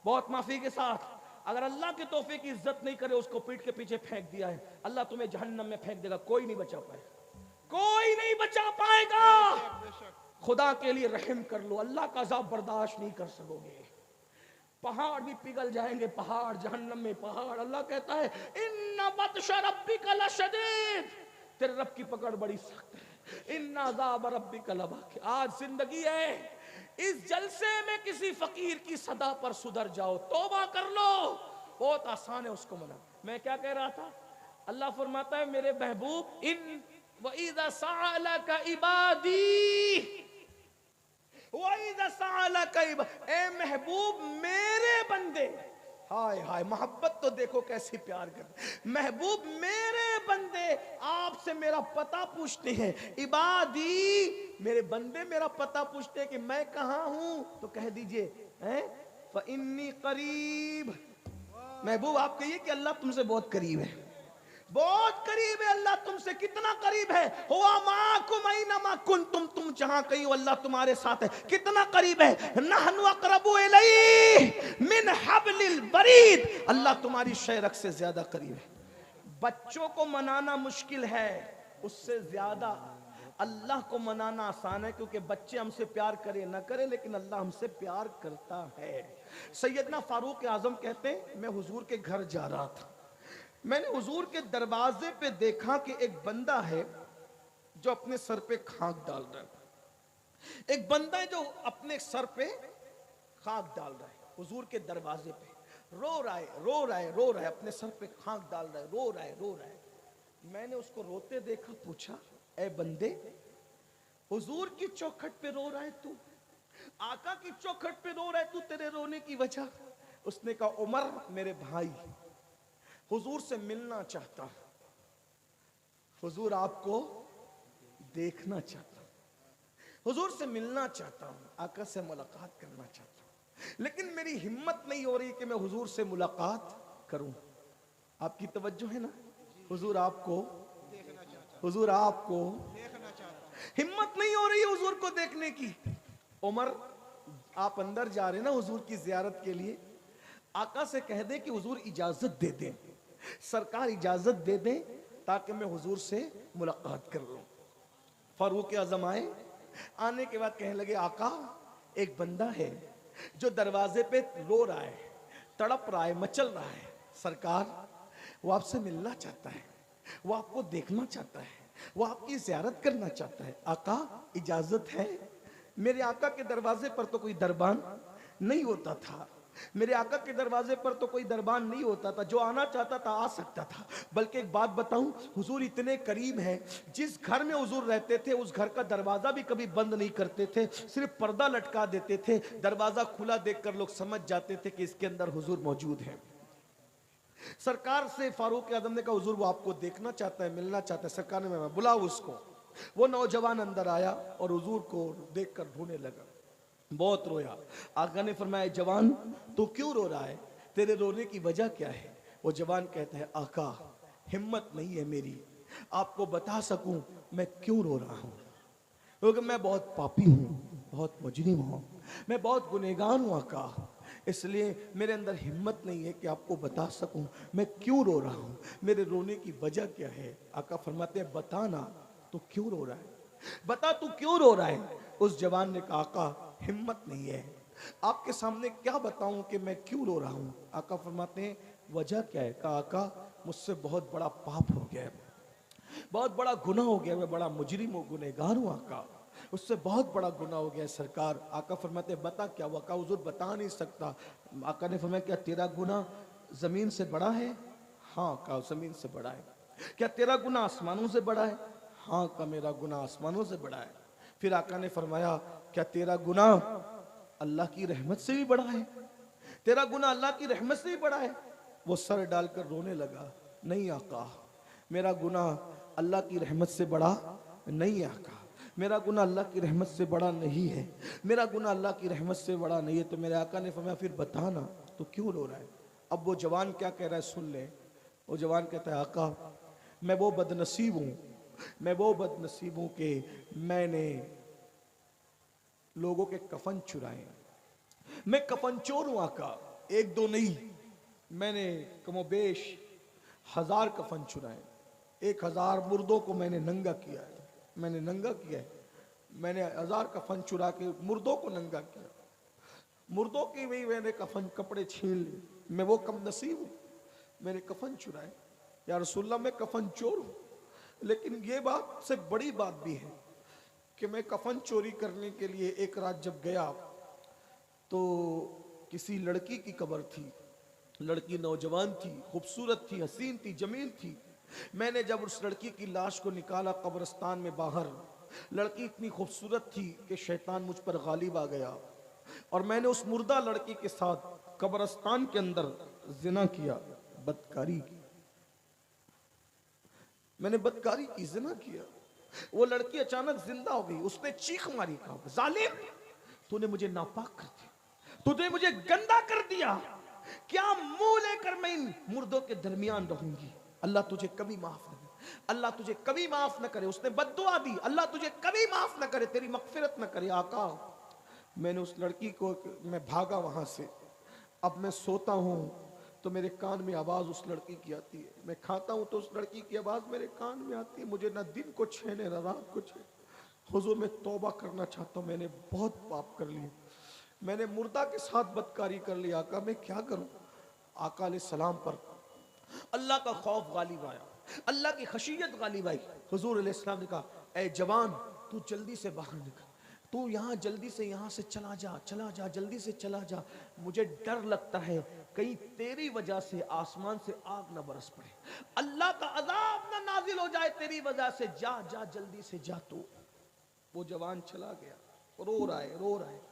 बहुत माफी के साथ, अगर अल्लाह के तोहफे की इज्जत नहीं करे, उसको पीठ के पीछे फेंक दिया है, अल्लाह तुम्हें जहन्नम में फेंक देगा, कोई नहीं बचा पाएगा, कोई नहीं बचा पाएगा। खुदा के लिए रहम कर लो, अल्लाह का अज़ाब बर्दाश्त नहीं कर सकोगे। पहाड़ भी पिघल जाएंगे, पहाड़ जहन्नम में पहाड़। अल्लाह कहता है इन्ना बत्श रब्बिका लशदीद, तेरे रब की पकड़ बड़ी सख्त है। इन्ना अज़ाब रब्बिका लवाक़ि। आज जिंदगी है, इस जलसे में किसी फकीर की सदा पर सुधर जाओ, तौबा कर लो, बहुत आसान है उसको मना। मैं क्या कह रहा था? अल्लाह फरमाता है मेरे महबूब, इन व इज़ा सअलका इबादी, ए महबूब मेरे बंदे, हाय हाय मोहब्बत तो देखो कैसी प्यार कर। महबूब मेरे बंदे आपसे मेरा पता पूछते हैं, इबादी मेरे बंदे मेरा पता पूछते हैं कि मैं कहाँ हूं, तो कह दीजिए फ़इन्नी करीब। महबूब आप कहिए कि अल्लाह तुमसे बहुत करीब है, बहुत करीब है अल्लाह तुमसे। कितना करीब है? हुआ माकुम ऐनमा कुंतुम, तुम जहां कहीं हो अल्लाह तुम्हारे साथ है। कितना करीब है? नहनु अक़रबु इलैहि मिन हब्लिल वरीद, अल्लाह तुम्हारी शहरक से ज्यादा करीब है। बच्चों को मनाना मुश्किल है, उससे ज्यादा अल्लाह को मनाना आसान है, क्योंकि बच्चे हमसे प्यार करे ना करे लेकिन अल्लाह हमसे प्यार करता है। सैयदना फारूक आजम कहते हैं, मैं हुजूर के घर जा रहा था, मैंने हुजूर के दरवाजे पे देखा कि एक बंदा है जो अपने सर पे खाक डाल रहा है। एक बंदा है जो अपने सर पे खाक डाल रहा है, हुजूर के दरवाजे पे रो रहा है, रो रहा है, रो रहा है, अपने सर पे खाक डाल रहा है, रो रहा है, रो रहा है। मैंने उसको रोते देखा, पूछा ए बंदे, हुजूर की चौखट पे रो रहा है तू, आका की चौखट पे रो रहा है तू, तेरे रोने की वजह? उसने कहा उमर मेरे भाई, हुजूर से मिलना चाहता हूं, हुजूर आपको देखना चाहता हूं, हुजूर से मिलना चाहता हूं, आका से मुलाकात करना चाहता हूं, लेकिन मेरी हिम्मत नहीं हो रही कि मैं हुजूर से मुलाकात करूं। आपकी तवज्जो है ना? हुजूर आपको, हुजूर आपको हिम्मत नहीं हो रही है हुजूर को देखने की। उमर आप अंदर जा रहे ना हुजूर की जियारत के लिए, आका से कह दे कि हुजूर इजाजत दे दें, सरकार इजाजत दे दें ताकि मैं हुजूर से मुलाकात कर लूं। फारूक आजम आए, आने के बाद कहने लगे आका एक बंदा है जो दरवाजे पे रो रहा है, तड़प रहा है, मचल रहा है, सरकार वो आपसे मिलना चाहता है, वो आपको देखना चाहता है, वो आपकी ज़ियारत करना चाहता है, आका इजाजत है? मेरे आका के दरवाजे पर तो कोई दरबान नहीं होता था, मेरे आका के दरवाजे पर तो कोई दरबान नहीं होता था, जो आना चाहता था आ सकता था। बल्कि एक बात बताऊं, हुजूर इतने करीब हैं, जिस घर में हुजूर रहते थे उस घर का दरवाजा भी कभी बंद नहीं करते थे, सिर्फ पर्दा लटका देते थे, दरवाजा खुला देखकर लोग समझ जाते थे कि इसके अंदर हुजूर मौजूद है। सरकार से फारूक आजम ने कहा हुजूर वो आपको देखना चाहता है, मिलना चाहता है। सरकार ने बुलाओ उसको। वो नौजवान अंदर आया और हुजूर को देखकर रोने लगा, बहुत रोया। आका ने फरमाया जवान तू क्यों रो रहा है, तेरे रोने की वजह क्या है? वो जवान कहता है आका हिम्मत नहीं है मेरी आपको बता सकूं मैं क्यों रो रहा हूं, क्योंकि मैं बहुत पापी हूं, बहुत मुजरिम हूं, मैं बहुत गुनहगार हूं आका, इसलिए मेरे अंदर हिम्मत नहीं है कि आपको बता सकूं मैं क्यों रो रहा हूं, मेरे रोने की वजह क्या है। आका फरमाते हैं बता ना तू क्यों रो रहा है, बता तू क्यों रो रहा है। उस जवान ने कहा आका हिम्मत नहीं है। आपके सामने क्या बताऊं कि मैं क्यों रो रहा हूं। आका फरमाते हैं वजह क्या है? कहा आका मुझसे बहुत बड़ा पाप हो गया है, बहुत बड़ा गुनाह हो गया, मैं बड़ा मुजरिम हूं, गुनहगार हूं आका, उससे बहुत बड़ा गुनाह हो गया है सरकार। आका फरमाते बता क्या हुआ? आका हुजूर बता नहीं सकता। आका ने फरमाया क्या तेरा गुनाह जमीन से बड़ा है? हाँ कहा जमीन से बड़ा है। क्या तेरा गुनाह आसमानों से बड़ा है? हाँ कहा मेरा गुनाह आसमानों से बड़ा है। फिर आका ने फरमाया क्या तेरा गुनाह अल्लाह की रहमत से भी बड़ा है? तेरा गुनाह अल्लाह की रहमत से भी बड़ा है? वो सर डालकर रोने लगा, नहीं आका मेरा गुनाह अल्लाह की रहमत से बड़ा नहीं है आका, मेरा गुनाह अल्लाह की रहमत से बड़ा नहीं है, मेरा गुनाह अल्लाह की रहमत से बड़ा नहीं है। तो मेरे आका ने फरमाया फिर बता ना तो क्यों रो रहा है? अब वो जवान क्या कह रहा है सुन ले। वो जवान कहता है आका मैं वो बदनसीब हूं, मैं वो बदनसीब हूं कि मैंने लोगों के कफन चुराए, मैं कफन चोर हूं आका, एक दो नहीं, मैंने कमोबेश 1000 कफन चुराए, 1000 मुर्दों को मैंने नंगा किया है, मैंने नंगा किया है, मैंने 1000 कफन चुरा के मुर्दों को नंगा किया, मुर्दों की भी मैंने कफन कपड़े छीन लिए, मैं वो कम नसीब हूँ, मैंने कफन चुराए। या रसूलल्लाह मैं कफन चोर हूँ, लेकिन ये बात से बड़ी बात भी है कि मैं कफन चोरी करने के लिए एक रात जब गया तो किसी लड़की की कब्र थी, लड़की नौजवान थी, खूबसूरत थी, हसीन थी, जमील थी। मैंने जब उस लड़की की लाश को निकाला कब्रिस्तान में बाहर, लड़की इतनी खूबसूरत थी कि शैतान मुझ पर गालिब आ गया और मैंने उस मुर्दा लड़की के साथ कब्रिस्तान के अंदर जिना किया, बदकारी की, मैंने बदकारी की, जिना किया। वो लड़की अचानक जिंदा हो गई, उसने चीख मारी, कहा जालिम तूने मुझे नापाक कर दिया, तूने मुझे गंदा कर दिया, क्या मुंह लेकर मैं इन मुर्दों के दरमियान रहूंगी? अल्लाह तुझे कभी माफ न करे, अल्लाह तुझे कभी माफ न करे। उसने बद्दुआ दी, अल्लाह तुझे कभी माफ न करे, तेरी मगफिरत न करे। आका मैंने उस लड़की को, मैं भागा वहां से, अब मैं सोता हूं तो मेरे कान में आवाज उस लड़की की आती है, मैं खाता हूं तो उस लड़की की आवाज मेरे कान में आती है। मुझे ना दिन को छेने ना रात को छेने। हुजूर मैं तौबा करना चाहता हूं, मैंने बहुत पाप कर लिए, मैंने मुर्दा के साथ बदकारी कर लिया, आका मैं क्या करूं? आका अलैहिस्सलाम पर अल्लाह का खौफ गालिब आया, अल्लाह की खशियत गालिब आई। हुजूर अलैहिस्सलाम ने कहा ए जवान तू जल्दी से बाहर निकल, तू यहाँ जल्दी से यहाँ से चला जा, चला जा, जल्दी से चला जा, मुझे डर लगता है कहीं तेरी वजह से आसमान से आग ना बरस पड़े, अल्लाह का अजाब ना नाजिल हो जाए तेरी वजह से, जा जा जल्दी से जा। तू वो जवान चला गया, रो रहा है, रो रहा है,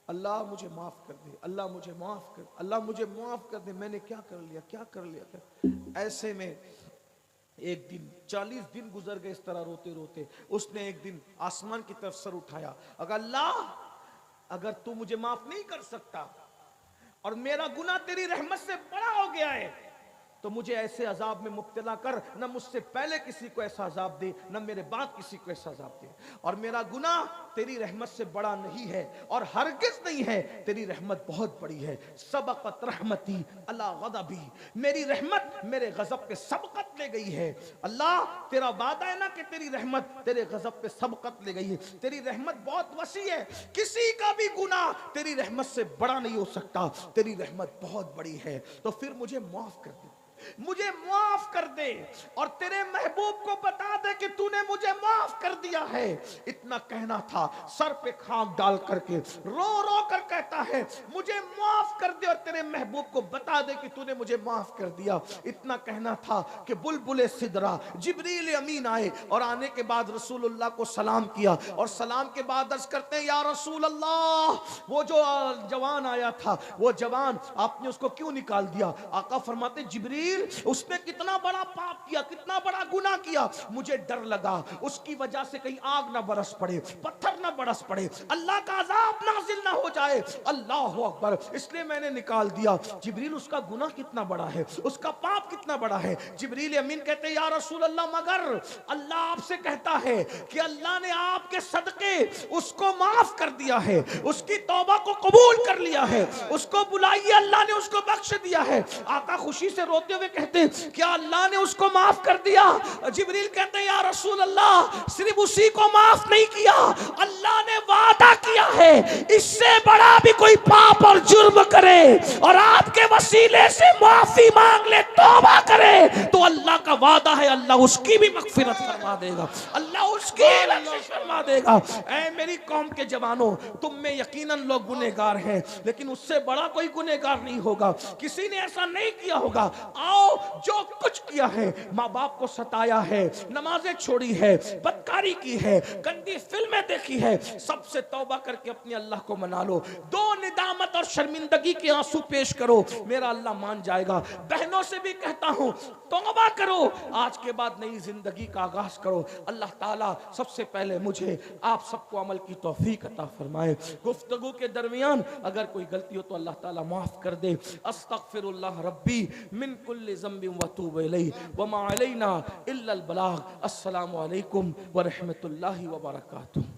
अल्लाह मुझे माफ कर दे, अल्लाह मुझे माफ कर, अल्लाह मुझे माफ कर दे, मैंने क्या कर लिया, क्या कर लिया, क्या? ऐसे में एक दिन 40 दिन गुजर गए इस तरह रोते रोते। उसने एक दिन आसमान की तरफ सर उठाया, अगर अल्लाह अगर तू मुझे माफ नहीं कर सकता और मेरा गुनाह तेरी रहमत से बड़ा हो गया है तो मुझे ऐसे अजाब में मुब्तला कर, न मुझसे पहले किसी को ऐसा अजाब दे, न मेरे बाद किसी को ऐसा अजाब दे। और मेरा गुनाह तेरी रहमत से बड़ा नहीं है और हरगिज़ नहीं है, तेरी रहमत बहुत बड़ी है। सबक़त रहमती अला ग़ज़बी, मेरी रहमत मेरे गज़ब पे सबक़त ले गई है। अल्लाह तेरा वादा है ना कि तेरी रहमत तेरे गज़ब पे सबक़त ले गई है। तेरी रहमत बहुत वसी है, किसी का भी गुनाह तेरी रहमत से बड़ा नहीं हो सकता, तेरी रहमत बहुत बड़ी है। तो फिर मुझे माफ कर दे, मुझे माफ कर दे और तेरे महबूब को बता दे कि तूने मुझे माफ कर दिया है। इतना कहना था, सर पे खाक डाल करके रो रो कर कहता है मुझे माफ कर दे और तेरे महबूब को बता दे कि तूने मुझे माफ कर दिया। इतना कहना था कि बुलबुले सिदरा जिब्रील अमीन आए और आने के बाद रसूलुल्लाह को सलाम किया और सलाम के बाद अर्ज करते हैं या रसूल अल्लाह, वो जो जवान आया था वो जवान आपने उसको क्यों निकाल दिया? आका फरमाते जिब्रील उसने कितना बड़ा पाप किया, कितना बड़ा गुनाह किया, मुझे डर लगा उसकी वजह से कहीं आग ना बरस पड़े, पत्थर ना बरस पड़े, अल्लाह का अजाब नाजिल ना हो जाए। अल्लाह अकबर, इसलिए मैंने निकाल दिया। जिब्रील उसका गुनाह कितना बड़ा है, उसका पाप कितना बड़ा है। जिब्रील अमीन कहते हैं या रसूल अल्लाह, मगर अल्लाह आपसे कहता है कि अल्लाह ने आपके सदके उसको माफ कर दिया है, उसकी तौबा को कबूल कर लिया है, उसको बुलाइए, अल्लाह ने उसको बख्श दिया किया है। आका खुशी से रोते हुए कहते हैं, क्या अल्लाह ने उसको माफ कर दिया? जिब्रील कहते हैं, या रसूल अल्लाह, सिर्फ उसी को माफ नहीं किया, अल्लाह ने वादा किया है इससे बड़ा भी कोई पाप और जुर्म करे और आपके वसीले से माफी मांग ले, तौबा करे, तो अल्लाह का वादा है अल्लाह उसकी भी मगफिरत फरमा देगा, अल्लाह उसकी बख्शिश फरमा देगा। ऐ मेरी कौम के जवानों, तुम में यकीनन लोग गुनहगार हैं, लेकिन उससे बड़ा कोई गुनहगार नहीं होगा। किसी ने ऐसा नहीं किया होगा। आओ, जो कुछ किया है, माँ बाप को सताया है, नमाजें छोड़ी है, बदकारी की है, गंदी फिल्में देखी है, सबसे तौबा करके अपने अल्लाह को मना लो। दो निदामत और शर्मिंदगी के आंसू पेश करो, मेरा अल्लाह मान जाएगा। बहनों से भी कहता हूं, तौबा करो, आज के बाद नई जिंदगी का आगाज करो। अल्लाह ताला सबसे पहले मुझे आप सबको अमल की तौफीक अता फरमाए। गुफ्तगू के दरमियान अगर कोई गलती हो तो अल्लाह ताला माफ कर दे। अस्तगफिरुल्लाह रब्बी मिन कुल्लि ज़ंबिन व तूबु इलैहि व मा अलैना इल्लल बलाग। अस्सलामु अलैकुम व रहमतुल्लाहि व बरकातुहू।